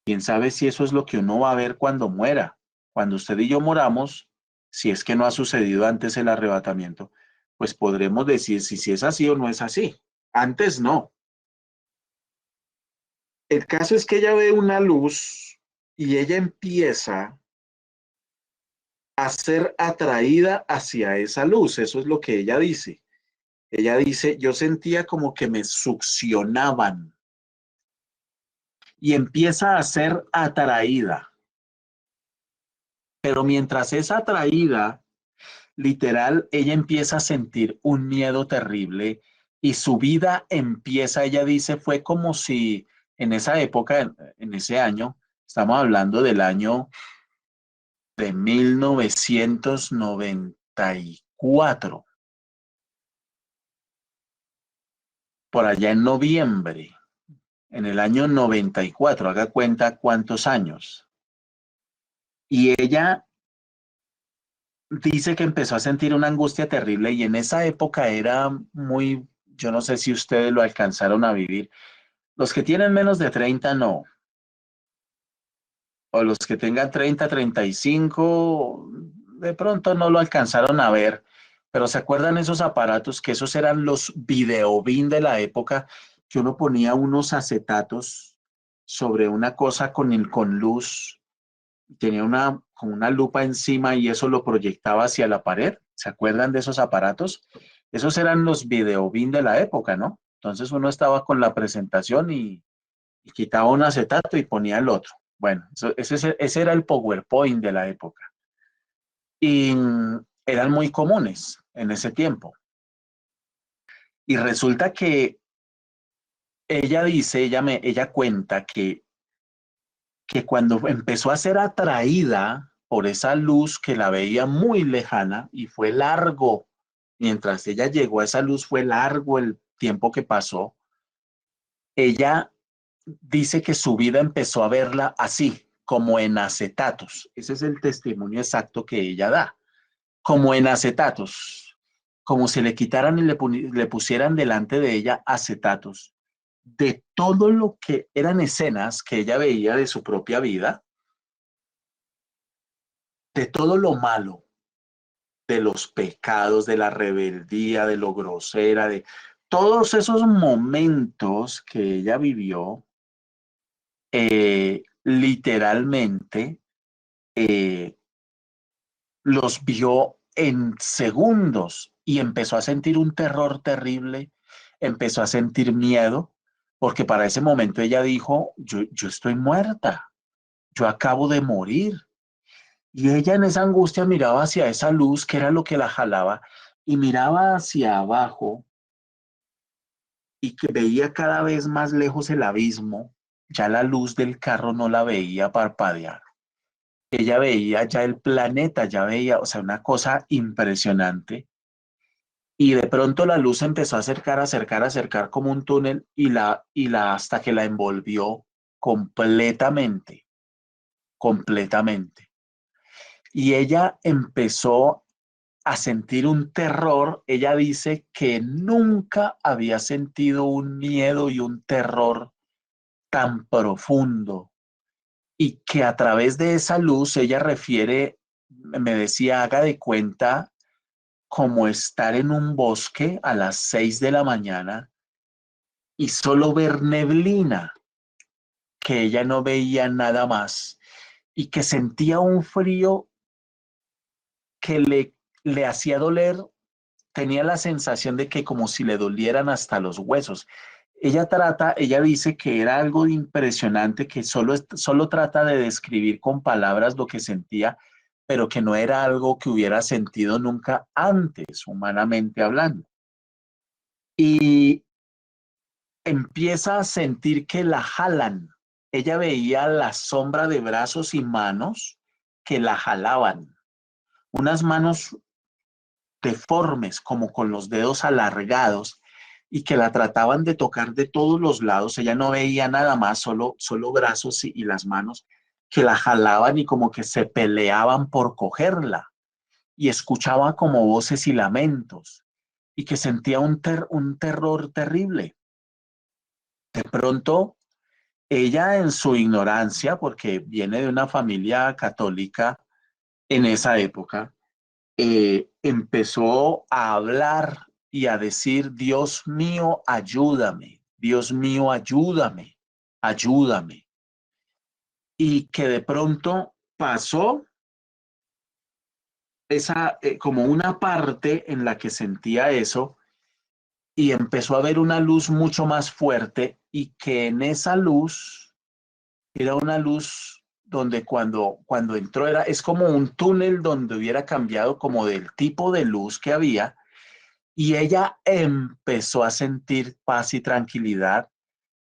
Quién sabe si eso es lo que uno va a ver cuando muera. Cuando usted y yo moramos, si es que no ha sucedido antes el arrebatamiento, pues podremos decir si es así o no es así. Antes no. El caso es que ella ve una luz y ella empieza a ser atraída hacia esa luz. Eso es lo que ella dice. Ella dice, yo sentía como que me succionaban y empieza a ser atraída. Pero mientras es atraída, literal, ella empieza a sentir un miedo terrible y su vida empieza, ella dice, fue como si en esa época, en ese año, estamos hablando del año de 1994, por allá en noviembre, en el año 94, haga cuenta cuántos años. Y ella dice que empezó a sentir una angustia terrible y en esa época era muy, yo no sé si ustedes lo alcanzaron a vivir, los que tienen menos de 30 no, o los que tengan 30, 35, de pronto no lo alcanzaron a ver, pero ¿se acuerdan esos aparatos que esos eran los videobin de la época, que uno ponía unos acetatos sobre una cosa con luz, tenía como una lupa encima y eso lo proyectaba hacia la pared? ¿Se acuerdan de esos aparatos? Esos eran los videobin de la época, ¿no? Entonces uno estaba con la presentación y quitaba un acetato y ponía el otro. Bueno, ese era el PowerPoint de la época. Y eran muy comunes en ese tiempo. Y resulta que ella dice, ella cuenta que cuando empezó a ser atraída por esa luz que la veía muy lejana y fue largo, mientras ella llegó a esa luz fue largo el tiempo que pasó, ella dice que su vida empezó a verla así, como en acetatos. Ese es el testimonio exacto que ella da, como en acetatos, como si le quitaran y le pusieran delante de ella acetatos de todo lo que eran escenas que ella veía de su propia vida, de todo lo malo, de los pecados, de la rebeldía, de lo grosera, de todos esos momentos que ella vivió, literalmente eh, los vio en segundos y empezó a sentir un terror terrible, empezó a sentir miedo, porque para ese momento ella dijo, yo estoy muerta, yo acabo de morir. Y ella en esa angustia miraba hacia esa luz que era lo que la jalaba y miraba hacia abajo y que veía cada vez más lejos el abismo. Ya la luz del carro no la veía parpadear. Ella veía ya el planeta, ya veía, o sea, una cosa impresionante. Y de pronto la luz empezó a acercar, acercar, acercar como un túnel hasta que la envolvió completamente, completamente. Y ella empezó a sentir un terror. Ella dice que nunca había sentido un miedo y un terror tan profundo y que a través de esa luz ella refiere, me decía, haga de cuenta como estar en un bosque a las 6 de la mañana y solo ver neblina, que ella no veía nada más y que sentía un frío que le hacía doler, tenía la sensación de que como si le dolieran hasta los huesos. Ella dice que era algo impresionante, que solo trata de describir con palabras lo que sentía, pero que no era algo que hubiera sentido nunca antes, humanamente hablando. Y empieza a sentir que la jalan. Ella veía la sombra de brazos y manos que la jalaban, unas manos deformes, como con los dedos alargados, y que la trataban de tocar de todos los lados. Ella no veía nada más, solo brazos y las manos que la jalaban y como que se peleaban por cogerla. Y escuchaba como voces y lamentos, y que sentía un terror terrible. De pronto, ella en su ignorancia, porque viene de una familia católica en esa época, empezó a hablar y a decir, Dios mío, ayúdame, Dios mío, ayúdame, ayúdame. Y que de pronto pasó como una parte en la que sentía eso y empezó a ver una luz mucho más fuerte y que en esa luz era una luz donde cuando entró es como un túnel donde hubiera cambiado como del tipo de luz que había. Y ella empezó a sentir paz y tranquilidad.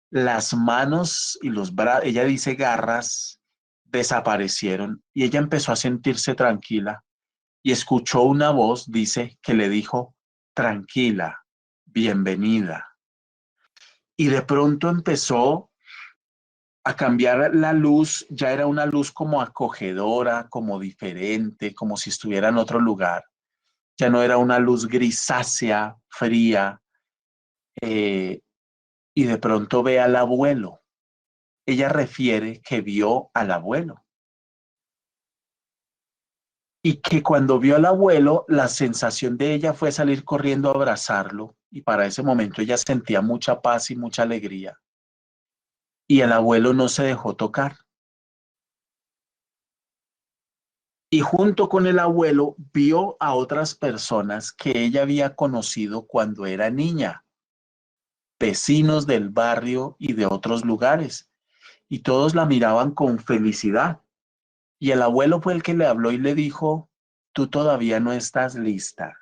Las manos y los brazos, ella dice garras, desaparecieron y ella empezó a sentirse tranquila y escuchó una voz, dice, que le dijo, tranquila, bienvenida. Y de pronto empezó a cambiar la luz, ya era una luz como acogedora, como diferente, como si estuviera en otro lugar. Ya no era una luz grisácea, fría, eh, y de pronto ve al abuelo. Ella refiere que vio al abuelo y que cuando vio al abuelo, la sensación de ella fue salir corriendo a abrazarlo y para ese momento ella sentía mucha paz y mucha alegría y el abuelo no se dejó tocar. Y junto con el abuelo vio a otras personas que ella había conocido cuando era niña. vecinos del barrio y de otros lugares, y todos la miraban con felicidad. Y el abuelo fue el que le habló y le dijo, tú todavía no estás lista,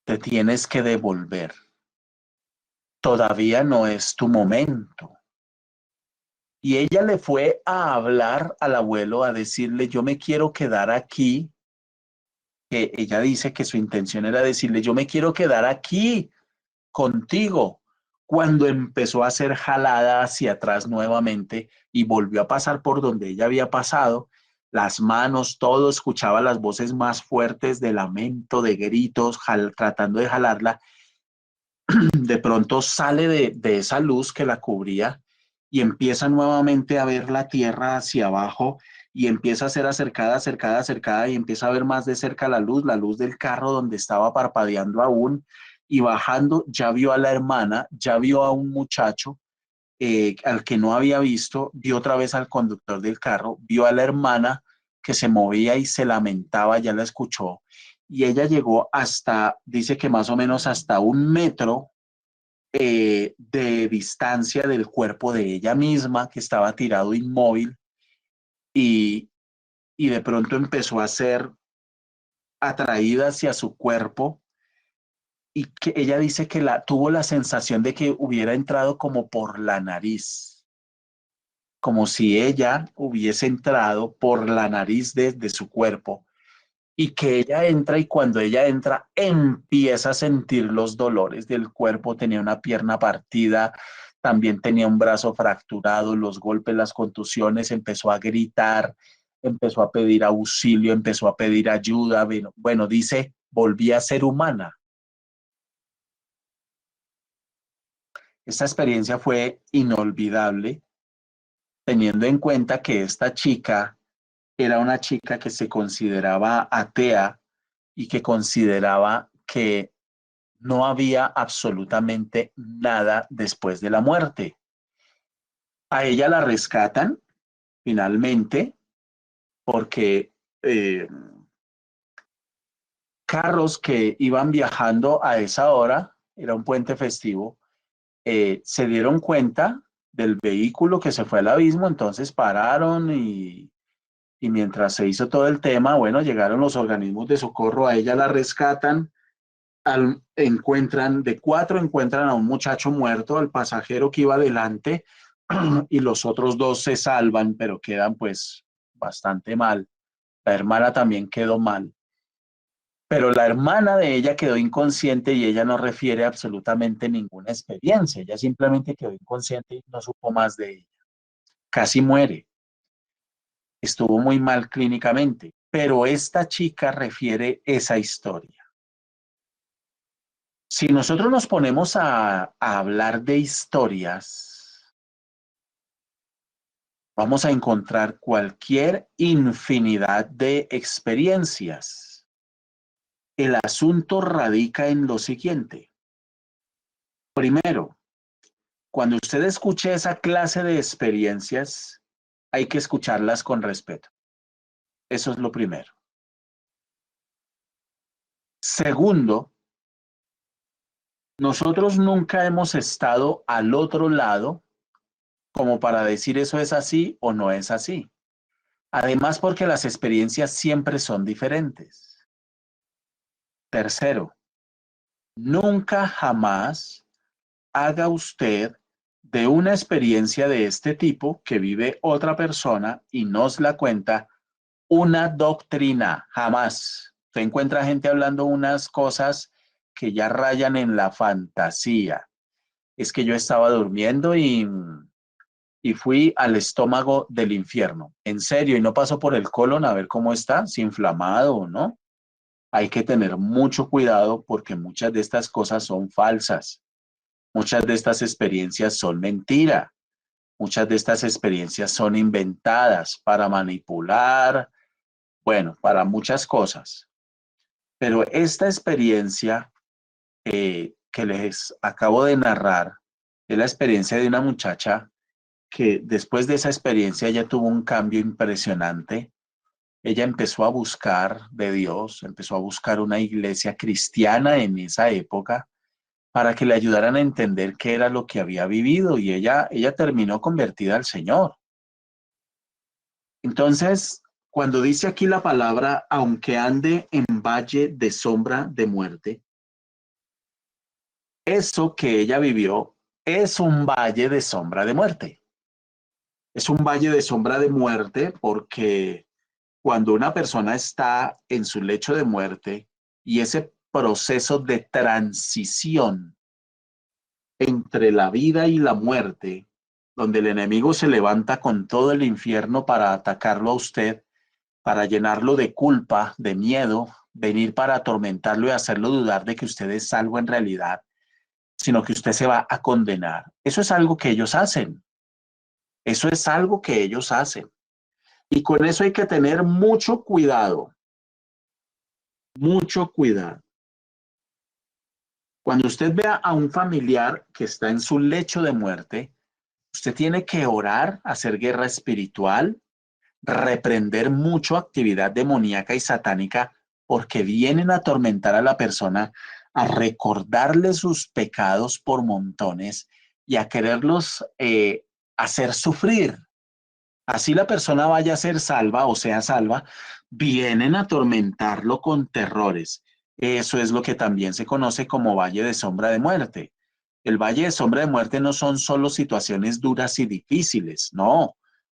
te tienes que devolver, todavía no es tu momento. Y ella le fue a hablar al abuelo, a decirle, yo me quiero quedar aquí, que ella dice que su intención era decirle, yo me quiero quedar aquí contigo. Cuando empezó a ser jalada hacia atrás nuevamente y volvió a pasar por donde ella había pasado, las manos, todo, escuchaba las voces más fuertes de lamento, de gritos, tratando de jalarla. De pronto sale de esa luz que la cubría y empieza nuevamente a ver la tierra hacia abajo y empieza a ser acercada, acercada, acercada y empieza a ver más de cerca la luz del carro donde estaba parpadeando aún y bajando ya vio a la hermana, ya vio a un muchacho al que no había visto, vio otra vez al conductor del carro, vio a la hermana que se movía y se lamentaba, ya la escuchó y ella llegó hasta, dice que más o menos hasta 1 metro de distancia del cuerpo de ella misma, que estaba tirado inmóvil, y, y de pronto empezó a ser atraída hacia su cuerpo y que ella dice que tuvo la sensación de que hubiera entrado como por la nariz, como si ella hubiese entrado por la nariz de su cuerpo y que ella entra y cuando ella entra empieza a sentir los dolores del cuerpo, tenía una pierna partida, también tenía un brazo fracturado, los golpes, las contusiones, empezó a gritar, empezó a pedir auxilio, empezó a pedir ayuda, bueno, dice, volví a ser humana. Esta experiencia fue inolvidable, teniendo en cuenta que esta chica era una chica que se consideraba atea y que consideraba que no había absolutamente nada después de la muerte. A ella la rescatan finalmente porque eh, carros que iban viajando a esa hora, era un puente festivo, se dieron cuenta del vehículo que se fue al abismo, entonces pararon y mientras se hizo todo el tema, bueno, llegaron los organismos de socorro, a ella la rescatan, encuentran, de 4 encuentran a un muchacho muerto, al pasajero que iba adelante, y los otros 2 se salvan, pero quedan pues bastante mal. La hermana también quedó mal, pero la hermana de ella quedó inconsciente y ella no refiere absolutamente ninguna experiencia, ella simplemente quedó inconsciente y no supo más de ella. Casi muere, estuvo muy mal clínicamente, pero esta chica refiere esa historia. Si nosotros nos ponemos a hablar de historias, vamos a encontrar cualquier infinidad de experiencias. El asunto radica en lo siguiente. Primero, cuando usted escuche esa clase de experiencias, hay que escucharlas con respeto. Eso es lo primero. Segundo, nosotros nunca hemos estado al otro lado como para decir eso es así o no es así. Además, porque las experiencias siempre son diferentes. Tercero, nunca jamás haga usted de una experiencia de este tipo que vive otra persona y nos la cuenta una doctrina. Jamás. Usted encuentra gente hablando unas cosas que ya rayan en la fantasía. Es que yo estaba durmiendo y fui al estómago del infierno. En serio, y no paso por el colon a ver cómo está, si inflamado o no. Hay que tener mucho cuidado porque muchas de estas cosas son falsas. Muchas de estas experiencias son mentira. Muchas de estas experiencias son inventadas para manipular, bueno, para muchas cosas. Pero esta experiencia que les acabo de narrar es la experiencia de una muchacha que después de esa experiencia ella tuvo un cambio impresionante. Ella empezó a buscar de Dios, empezó a buscar una iglesia cristiana en esa época para que le ayudaran a entender qué era lo que había vivido, y ella terminó convertida al Señor. Entonces, cuando dice aquí la palabra, aunque ande en valle de sombra de muerte, eso que ella vivió es un valle de sombra de muerte. Es un valle de sombra de muerte porque cuando una persona está en su lecho de muerte y ese proceso de transición entre la vida y la muerte, donde el enemigo se levanta con todo el infierno para atacarlo a usted, para llenarlo de culpa, de miedo, venir para atormentarlo y hacerlo dudar de que usted es salvo en realidad, sino que usted se va a condenar. Eso es algo que ellos hacen. Eso es algo que ellos hacen. Y con eso hay que tener mucho cuidado, mucho cuidado. Cuando usted vea a un familiar que está en su lecho de muerte, usted tiene que orar, hacer guerra espiritual, reprender mucho actividad demoníaca y satánica, porque vienen a atormentar a la persona, a recordarle sus pecados por montones y a quererlos hacer sufrir. Así la persona vaya a ser salva o sea salva, vienen a atormentarlo con terrores. Eso es lo que también se conoce como valle de sombra de muerte. El valle de sombra de muerte no son solo situaciones duras y difíciles, no.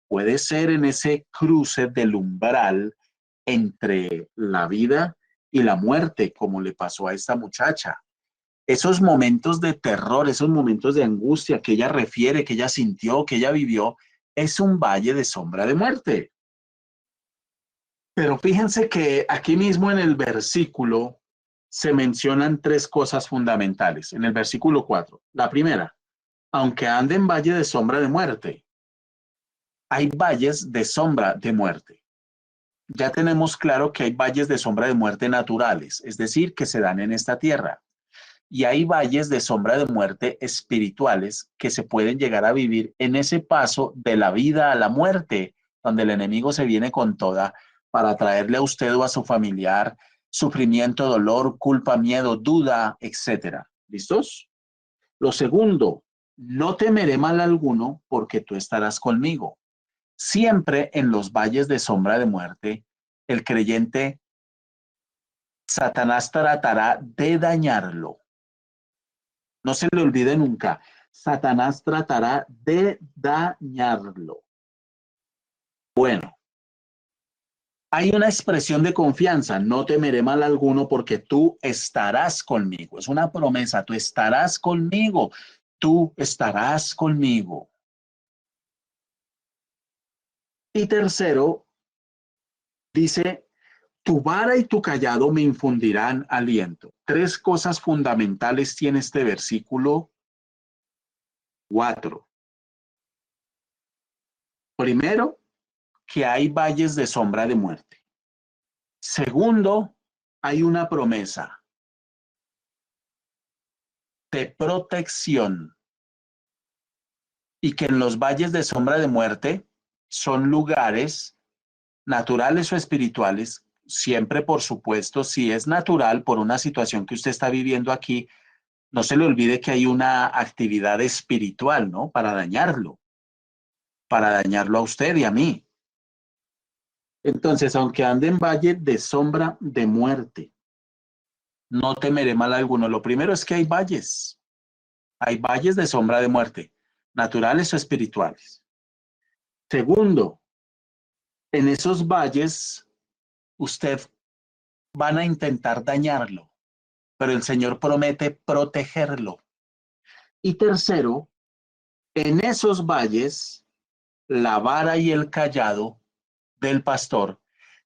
Puede ser en ese cruce del umbral entre la vida y la muerte, como le pasó a esta muchacha. Esos momentos de terror, esos momentos de angustia que ella refiere, que ella sintió, que ella vivió, es un valle de sombra de muerte. Pero fíjense que aquí mismo en el versículo se mencionan tres cosas fundamentales. En el versículo 4, la primera, aunque ande en valle de sombra de muerte, hay valles de sombra de muerte. Ya tenemos claro que hay valles de sombra de muerte naturales, es decir, que se dan en esta tierra. Y hay valles de sombra de muerte espirituales que se pueden llegar a vivir en ese paso de la vida a la muerte, donde el enemigo se viene con toda para traerle a usted o a su familiar sufrimiento, dolor, culpa, miedo, duda, etcétera. ¿Listos? Lo segundo, no temeré mal alguno porque tú estarás conmigo. Siempre en los valles de sombra de muerte, el creyente, Satanás tratará de dañarlo. No se le olvide nunca, Satanás tratará de dañarlo. Bueno, hay una expresión de confianza, no temeré mal alguno porque tú estarás conmigo. Es una promesa, tú estarás conmigo, tú estarás conmigo. Y tercero, dice, tu vara y tu callado me infundirán aliento. Tres cosas fundamentales tiene este versículo 4. Primero, que hay valles de sombra de muerte. Segundo, hay una promesa de protección y que en los valles de sombra de muerte son lugares naturales o espirituales, siempre por supuesto, si es natural por una situación que usted está viviendo aquí, no se le olvide que hay una actividad espiritual, ¿no? Para dañarlo a usted y a mí. Entonces, aunque ande en valle de sombra de muerte, no temeré mal alguno. Lo primero es que hay valles de sombra de muerte, naturales o espirituales. Segundo, en esos valles usted van a intentar dañarlo, pero el Señor promete protegerlo. Y tercero, en esos valles, la vara y el callado del pastor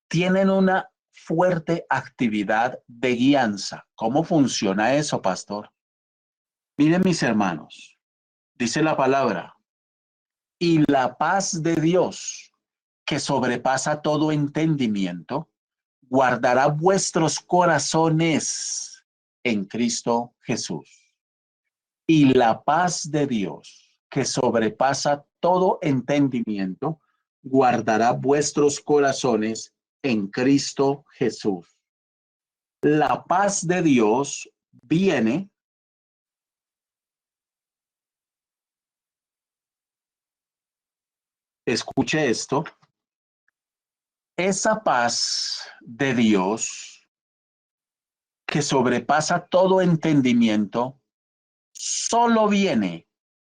tienen una fuerte actividad de guianza. ¿Cómo funciona eso, pastor? Miren mis hermanos, dice la palabra, y la paz de Dios, que sobrepasa todo entendimiento, guardará vuestros corazones en Cristo Jesús. Y la paz de Dios, que sobrepasa todo entendimiento, guardará vuestros corazones en Cristo Jesús. La paz de Dios viene escuche esto, esa paz de Dios que sobrepasa todo entendimiento, solo viene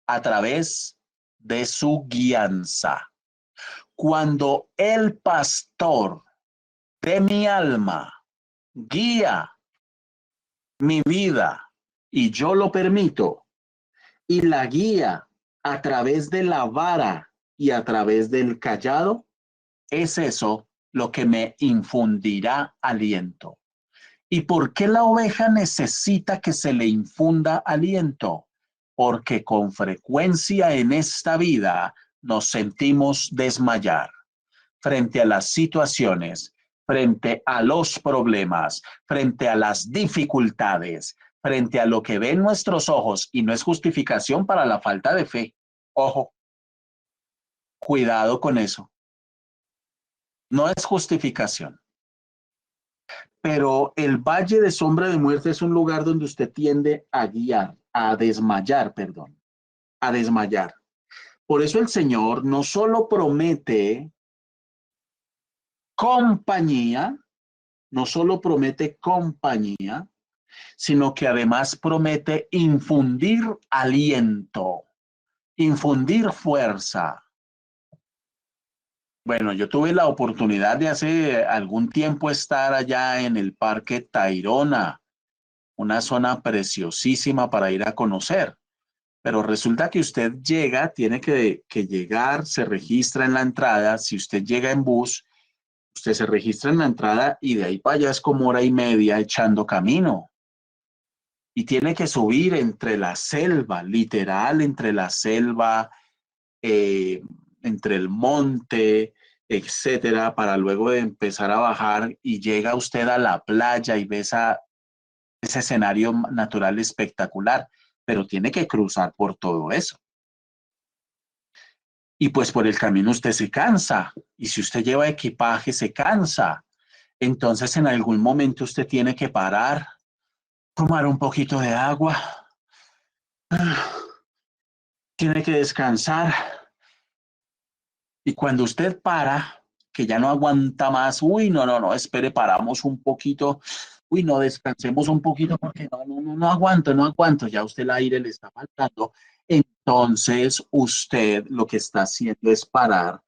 a través de su guianza. Cuando el pastor de mi alma guía mi vida y yo lo permito, y la guía a través de la vara y a través del cayado, es eso lo que me infundirá aliento. ¿Y por qué la oveja necesita que se le infunda aliento? Porque con frecuencia en esta vida nos sentimos desmayar frente a las situaciones, frente a los problemas, frente a las dificultades, frente a lo que ven nuestros ojos, y no es justificación para la falta de fe. Ojo, cuidado con eso. No es justificación. Pero el valle de sombra de muerte es un lugar donde usted tiende a guiar, a desmayar, perdón, a desmayar. Por eso el Señor no solo promete compañía, no solo promete compañía, sino que además promete infundir aliento, infundir fuerza. Bueno, yo tuve la oportunidad de hace algún tiempo estar allá en el Parque Tayrona, una zona preciosísima para ir a conocer. Pero resulta que usted llega, tiene que llegar, se registra en la entrada. Si usted llega en bus, usted se registra en la entrada y de ahí para allá es como hora y media echando camino. Y tiene que subir entre la selva, literal, entre la selva, eh, entre el monte, etcétera, para luego de empezar a bajar y llega usted a la playa y ve ese escenario natural espectacular, pero tiene que cruzar por todo eso. Y pues por el camino usted se cansa, y si usted lleva equipaje se cansa. Entonces en algún momento usted tiene que parar, tomar un poquito de agua, tiene que descansar. Y cuando usted para, que ya no aguanta más, uy, no, espere, paramos un poquito, uy, no, descansemos un poquito porque no aguanto, ya usted el aire le está faltando. Entonces usted lo que está haciendo es parar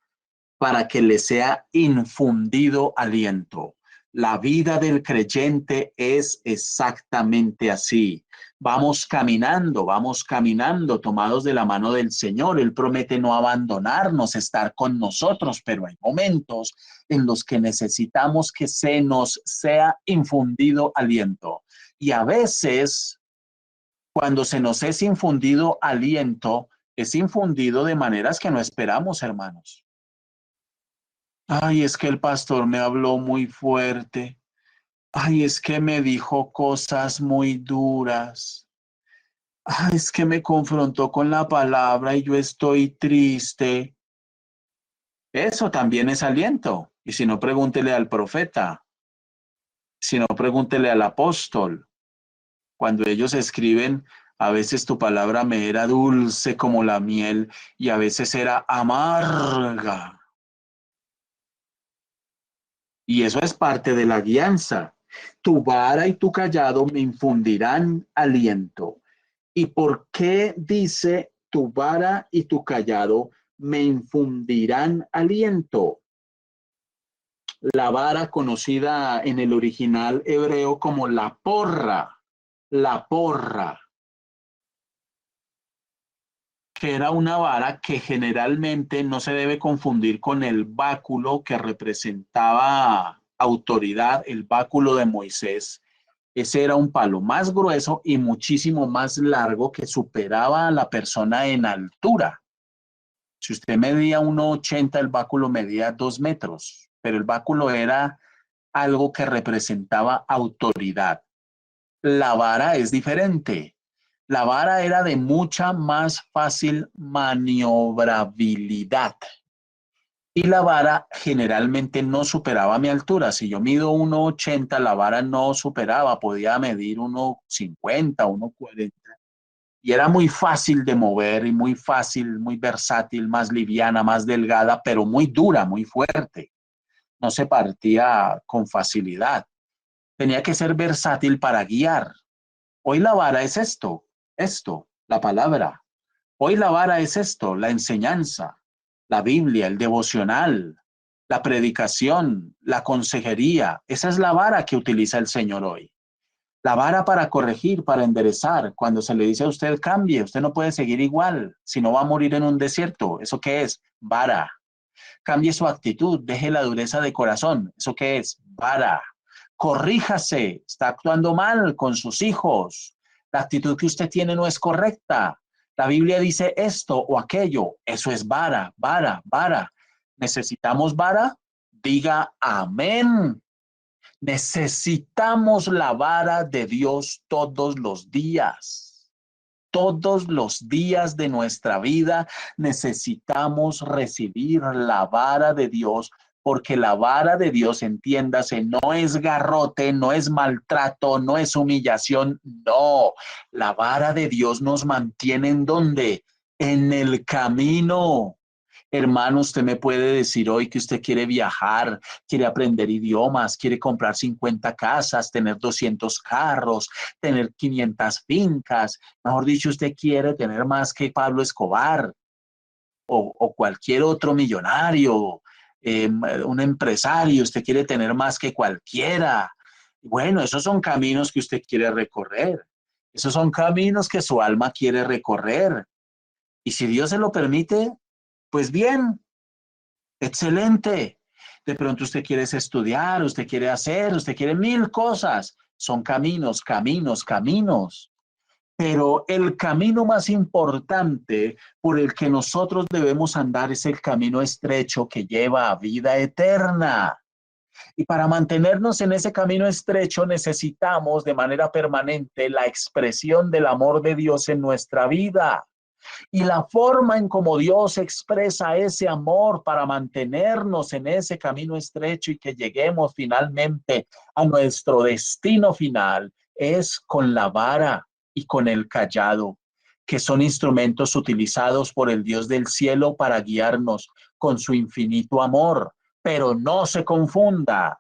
para que le sea infundido aliento. La vida del creyente es exactamente así. Vamos caminando, tomados de la mano del Señor. Él promete no abandonarnos, estar con nosotros, pero hay momentos en los que necesitamos que se nos sea infundido aliento. Y a veces, cuando se nos es infundido aliento, es infundido de maneras que no esperamos, hermanos. Ay, es que el pastor me habló muy fuerte. Ay, es que me dijo cosas muy duras. Ay, es que me confrontó con la palabra y yo estoy triste. Eso también es aliento. Y si no, pregúntele al profeta. Si no, pregúntele al apóstol. Cuando ellos escriben, a veces tu palabra me era dulce como la miel y a veces era amarga. Y eso es parte de la guianza. Tu vara y tu cayado me infundirán aliento. ¿Y por qué dice tu vara y tu cayado me infundirán aliento? La vara, conocida en el original hebreo como la porra, que era una vara que generalmente no se debe confundir con el báculo que representaba autoridad, el báculo de Moisés. Ese era un palo más grueso y muchísimo más largo que superaba a la persona en altura. Si usted medía 1,80, el báculo medía 2 metros, pero el báculo era algo que representaba autoridad. La vara es diferente. La vara era de mucha más fácil maniobrabilidad. Y la vara generalmente no superaba mi altura. Si yo mido 1,80, la vara no superaba, podía medir 1,50, 1,40. y era muy fácil de mover y muy fácil, muy versátil, más liviana, más delgada, pero muy dura, muy fuerte. No se partía con facilidad. Tenía que ser versátil para guiar. Hoy la vara es esto, la palabra. Hoy la vara es esto, la enseñanza, la Biblia, el devocional, la predicación, la consejería. Esa es la vara que utiliza el Señor hoy. La vara para corregir, para enderezar. Cuando se le dice a usted cambie, usted no puede seguir igual, si no va a morir en un desierto. ¿Eso qué es? Vara. Cambie su actitud, deje la dureza de corazón. ¿Eso qué es? Vara. Corríjase, está actuando mal con sus hijos. La actitud que usted tiene no es correcta. La Biblia dice esto o aquello. Eso es vara, vara, vara. ¿Necesitamos vara? Diga amén. Necesitamos la vara de Dios todos los días. Todos los días de nuestra vida necesitamos recibir la vara de Dios, porque la vara de Dios, entiéndase, no es garrote, no es maltrato, no es humillación, no. La vara de Dios nos mantiene ¿en dónde? En el camino. Hermano, usted me puede decir hoy que usted quiere viajar, quiere aprender idiomas, quiere comprar 50 casas, tener 200 carros, tener 500 fincas. Mejor dicho, usted quiere tener más que Pablo Escobar o cualquier otro millonario, un empresario. Usted quiere tener más que cualquiera. Bueno, esos son caminos que usted quiere recorrer. Esos son caminos que su alma quiere recorrer. Y si Dios se lo permite, pues bien, excelente. De pronto usted quiere estudiar, usted quiere hacer, usted quiere mil cosas. Son caminos, caminos, caminos. Pero el camino más importante por el que nosotros debemos andar es el camino estrecho que lleva a vida eterna. Y para mantenernos en ese camino estrecho necesitamos de manera permanente la expresión del amor de Dios en nuestra vida. Y la forma en cómo Dios expresa ese amor para mantenernos en ese camino estrecho y que lleguemos finalmente a nuestro destino final es con la vara y con el cayado, que son instrumentos utilizados por el Dios del cielo para guiarnos con su infinito amor. Pero no se confunda.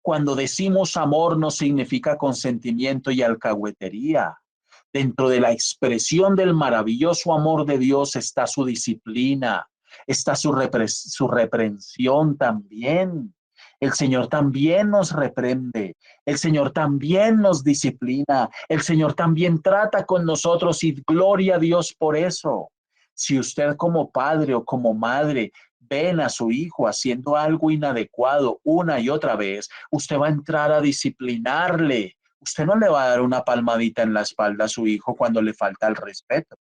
Cuando decimos amor no significa consentimiento y alcahuetería. Dentro de la expresión del maravilloso amor de Dios está su disciplina, está su reprensión también. El Señor también nos reprende, el Señor también nos disciplina, el Señor también trata con nosotros y gloria a Dios por eso. Si usted como padre o como madre ven a su hijo haciendo algo inadecuado una y otra vez, usted va a entrar a disciplinarle. Usted no le va a dar una palmadita en la espalda a su hijo cuando le falta el respeto.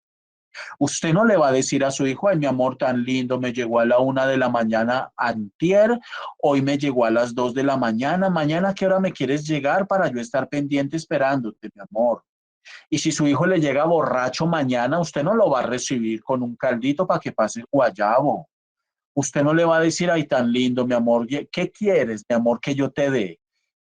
Usted no le va a decir a su hijo, ay, mi amor, tan lindo, me llegó a la 1 de la mañana antier, hoy me llegó a las 2 de la mañana, mañana ¿a qué hora me quieres llegar para yo estar pendiente esperándote, mi amor? Y si su hijo le llega borracho mañana, usted no lo va a recibir con un caldito para que pase el guayabo. Usted no le va a decir, ay, tan lindo, mi amor, ¿qué quieres, mi amor, que yo te dé?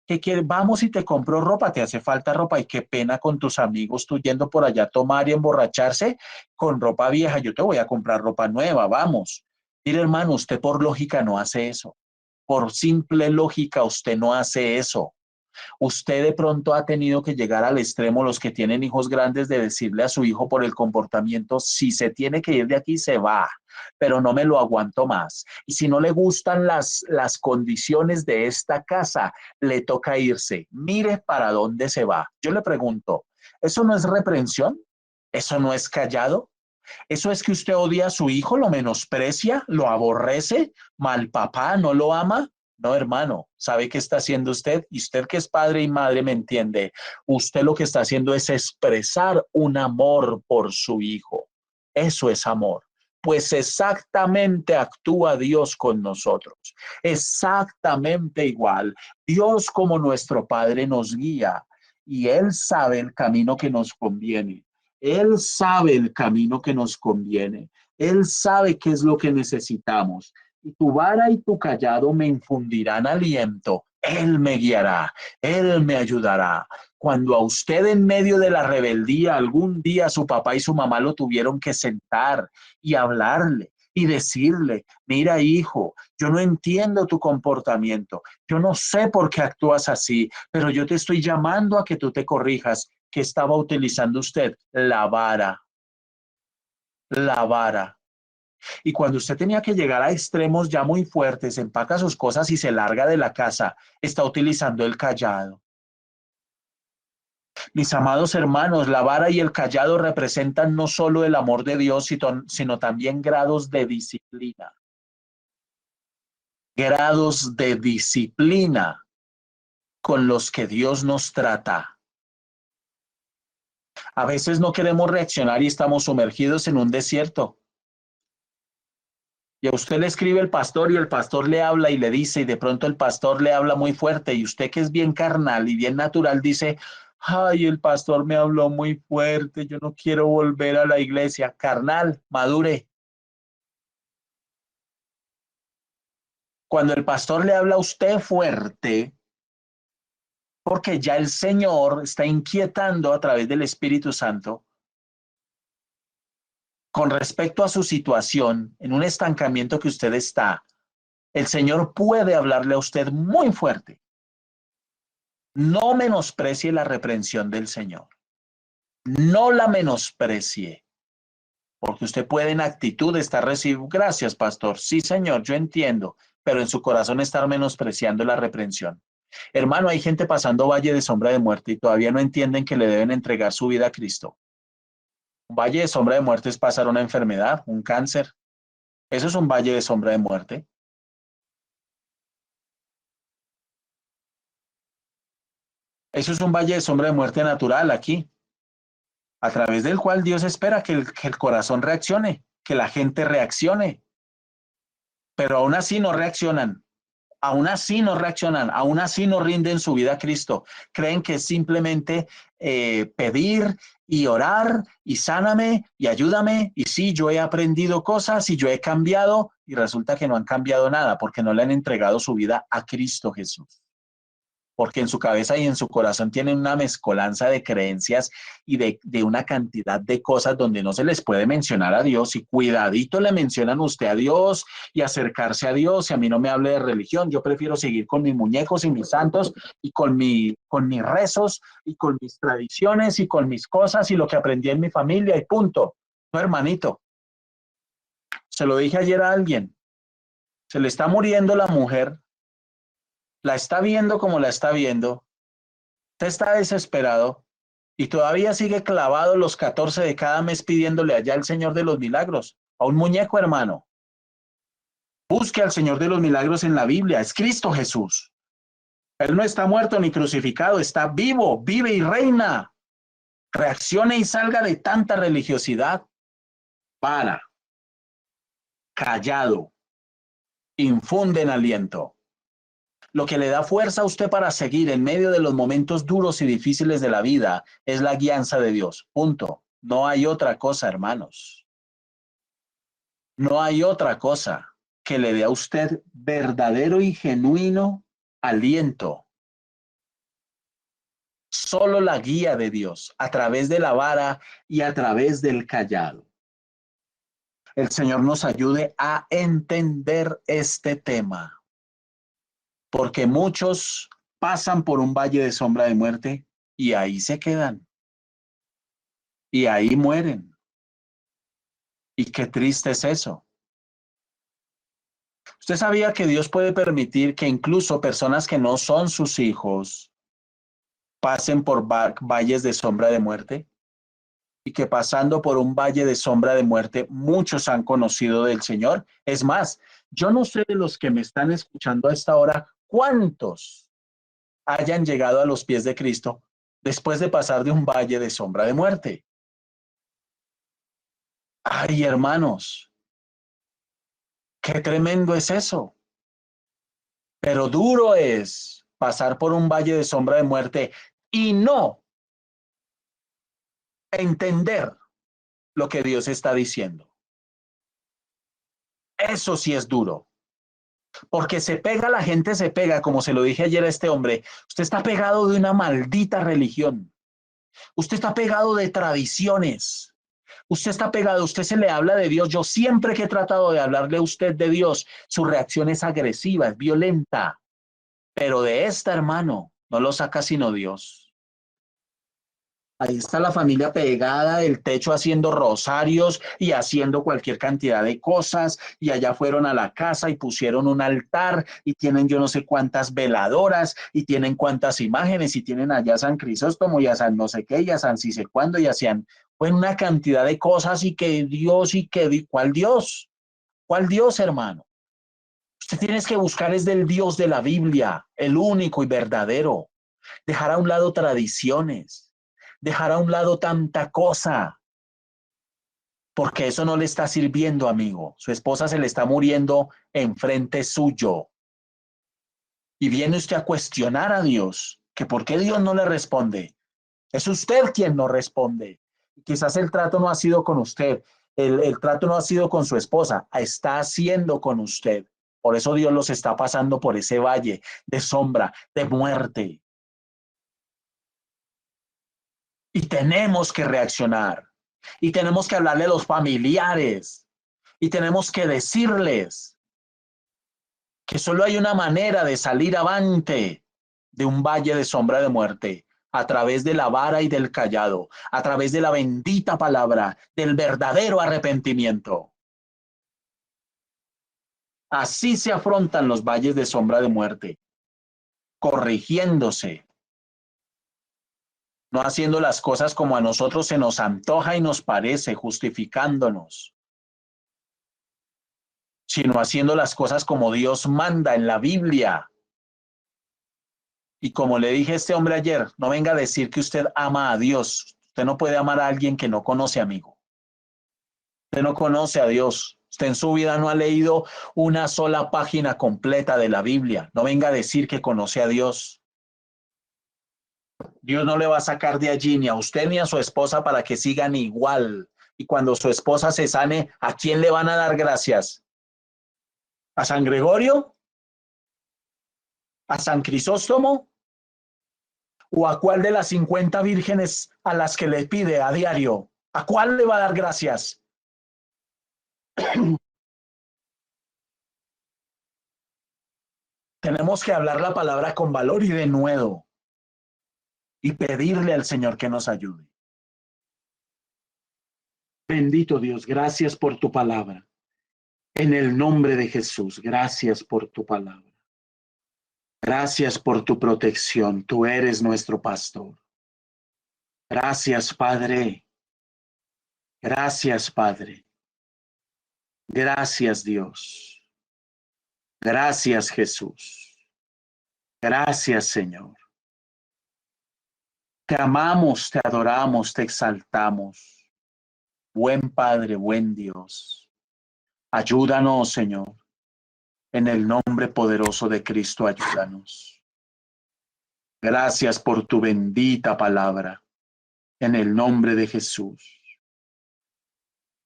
¿Qué quieres? Vamos y te compro ropa, te hace falta ropa y qué pena con tus amigos, tú yendo por allá a tomar y emborracharse con ropa vieja, yo te voy a comprar ropa nueva, vamos. Mire, hermano, usted por lógica no hace eso. Por simple lógica usted no hace eso. Usted de pronto ha tenido que llegar al extremo, los que tienen hijos grandes, de decirle a su hijo por el comportamiento, si se tiene que ir de aquí, se va, pero no me lo aguanto más. Y si no le gustan las condiciones de esta casa, le toca irse. Mire para dónde se va. Yo le pregunto, ¿eso no es reprensión? ¿Eso no es callado? ¿Eso es que usted odia a su hijo, lo menosprecia, lo aborrece, mal papá, no lo ama? No, hermano, ¿sabe qué está haciendo usted? Y usted que es padre y madre me entiende. Usted lo que está haciendo es expresar un amor por su hijo. Eso es amor. Pues exactamente actúa Dios con nosotros. Exactamente igual. Dios como nuestro Padre nos guía y Él sabe el camino que nos conviene. Él sabe el camino que nos conviene. Él sabe qué es lo que necesitamos. Y tu vara y tu callado me infundirán aliento. Él me guiará, Él me ayudará. Cuando a usted en medio de la rebeldía algún día su papá y su mamá lo tuvieron que sentar y hablarle y decirle, mira hijo, yo no entiendo tu comportamiento, yo no sé por qué actúas así, pero yo te estoy llamando a que tú te corrijas. ¿Qué estaba utilizando usted? La vara, la vara. Y cuando usted tenía que llegar a extremos ya muy fuertes, empaca sus cosas y se larga de la casa, está utilizando el callado. Mis amados hermanos, la vara y el callado representan no solo el amor de Dios, sino también grados de disciplina. Grados de disciplina con los que Dios nos trata. A veces no queremos reaccionar y estamos sumergidos en un desierto. Y a usted le escribe el pastor y el pastor le habla y le dice, y de pronto el pastor le habla muy fuerte y usted que es bien carnal y bien natural dice, ay, el pastor me habló muy fuerte, yo no quiero volver a la iglesia. Carnal, madure. Cuando el pastor le habla a usted fuerte, porque ya el Señor está inquietando a través del Espíritu Santo con respecto a su situación, en un estancamiento que usted está, el Señor puede hablarle a usted muy fuerte. No menosprecie la reprensión del Señor. No la menosprecie, porque usted puede en actitud estar recibiendo, gracias, pastor. Sí, Señor, yo entiendo, pero en su corazón estar menospreciando la reprensión. Hermano, hay gente pasando valle de sombra de muerte y todavía no entienden que le deben entregar su vida a Cristo. Un valle de sombra de muerte es pasar una enfermedad, un cáncer. Eso es un valle de sombra de muerte. Eso es un valle de sombra de muerte natural aquí, a través del cual Dios espera que el corazón reaccione, que la gente reaccione, pero aún así no reaccionan. Aún así no reaccionan, aún así no rinden su vida a Cristo. Creen que es simplemente pedir y orar y sáname y ayúdame. Y sí, yo he aprendido cosas y yo he cambiado y resulta que no han cambiado nada porque no le han entregado su vida a Cristo Jesús. Porque en su cabeza y en su corazón tienen una mezcolanza de creencias y de una cantidad de cosas donde no se les puede mencionar a Dios y cuidadito le mencionan usted a Dios y acercarse a Dios y a mí no me hable de religión, yo prefiero seguir con mis muñecos y mis santos y con mis rezos y con mis tradiciones y con mis cosas y lo que aprendí en mi familia y punto. No, hermanito, se lo dije ayer a alguien, se le está muriendo la mujer, la está viendo como la está viendo. Usted está desesperado y todavía sigue clavado los 14 de cada mes pidiéndole allá al Señor de los Milagros, a un muñeco, hermano. Busque al Señor de los Milagros en la Biblia, es Cristo Jesús. Él no está muerto ni crucificado, está vivo, vive y reina. Reaccione y salga de tanta religiosidad. Para, callado, infunden aliento. Lo que le da fuerza a usted para seguir en medio de los momentos duros y difíciles de la vida es la guianza de Dios. Punto. No hay otra cosa, hermanos. No hay otra cosa que le dé a usted verdadero y genuino aliento. Solo la guía de Dios a través de la vara y a través del callado. El Señor nos ayude a entender este tema, porque muchos pasan por un valle de sombra de muerte y ahí se quedan y ahí mueren. Y qué triste es eso. ¿Usted sabía que Dios puede permitir que incluso personas que no son sus hijos pasen por valles de sombra de muerte? Y que pasando por un valle de sombra de muerte, muchos han conocido del Señor. Es más, yo no sé de los que me están escuchando a esta hora, cuántos hayan llegado a los pies de Cristo después de pasar de un valle de sombra de muerte. Ay, hermanos, qué tremendo es eso. Pero duro es pasar por un valle de sombra de muerte y no entender lo que Dios está diciendo. Eso sí es duro. Porque se pega, la gente se pega, como se lo dije ayer a este hombre. Usted está pegado de una maldita religión. Usted está pegado de tradiciones. Usted está pegado, usted se le habla de Dios. Yo siempre que he tratado de hablarle a usted de Dios, su reacción es agresiva, es violenta. Pero de esta, hermano, no lo saca sino Dios. Ahí está la familia pegada del techo haciendo rosarios y haciendo cualquier cantidad de cosas. Y allá fueron a la casa y pusieron un altar y tienen yo no sé cuántas veladoras y tienen cuántas imágenes y tienen allá a San Crisóstomo y a San no sé qué y a San sí sé cuándo y hacían bueno, una cantidad de cosas y que Dios y que ¿cuál Dios? ¿Cuál Dios, hermano? Usted tiene que buscar es del Dios de la Biblia, el único y verdadero. Dejar a un lado tradiciones, dejar a un lado tanta cosa, porque eso no le está sirviendo, amigo. Su esposa se le está muriendo enfrente suyo. Y viene usted a cuestionar a Dios, que por qué Dios no le responde. Es usted quien no responde. Quizás el trato no ha sido con usted, el trato no ha sido con su esposa, está haciendo con usted. Por eso Dios los está pasando por ese valle de sombra, de muerte. Y tenemos que reaccionar. Y tenemos que hablarle a los familiares. Y tenemos que decirles que solo hay una manera de salir avante de un valle de sombra de muerte, a través de la vara y del callado, a través de la bendita palabra, del verdadero arrepentimiento. Así se afrontan los valles de sombra de muerte, corrigiéndose, no haciendo las cosas como a nosotros se nos antoja y nos parece, justificándonos, sino haciendo las cosas como Dios manda en la Biblia. Y como le dije a este hombre ayer, no venga a decir que usted ama a Dios. Usted no puede amar a alguien que no conoce, amigo. Usted no conoce a Dios. Usted en su vida no ha leído una sola página completa de la Biblia. No venga a decir que conoce a Dios. Dios no le va a sacar de allí ni a usted ni a su esposa para que sigan igual. Y cuando su esposa se sane, ¿a quién le van a dar gracias? ¿A San Gregorio? ¿A San Crisóstomo? ¿O a cuál de las 50 vírgenes a las que le pide a diario? ¿A cuál le va a dar gracias? Tenemos que hablar la palabra con valor y denuedo y pedirle al Señor que nos ayude. Bendito Dios, gracias por tu palabra. En el nombre de Jesús, gracias por tu palabra. Gracias por tu protección. Tú eres nuestro pastor. Gracias, Padre. Gracias, Padre. Gracias, Dios. Gracias, Jesús. Gracias, Señor. Te amamos, te adoramos, te exaltamos. Buen Padre, buen Dios. Ayúdanos, Señor. En el nombre poderoso de Cristo, ayúdanos. Gracias por tu bendita palabra. En el nombre de Jesús.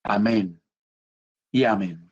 Amén y amén.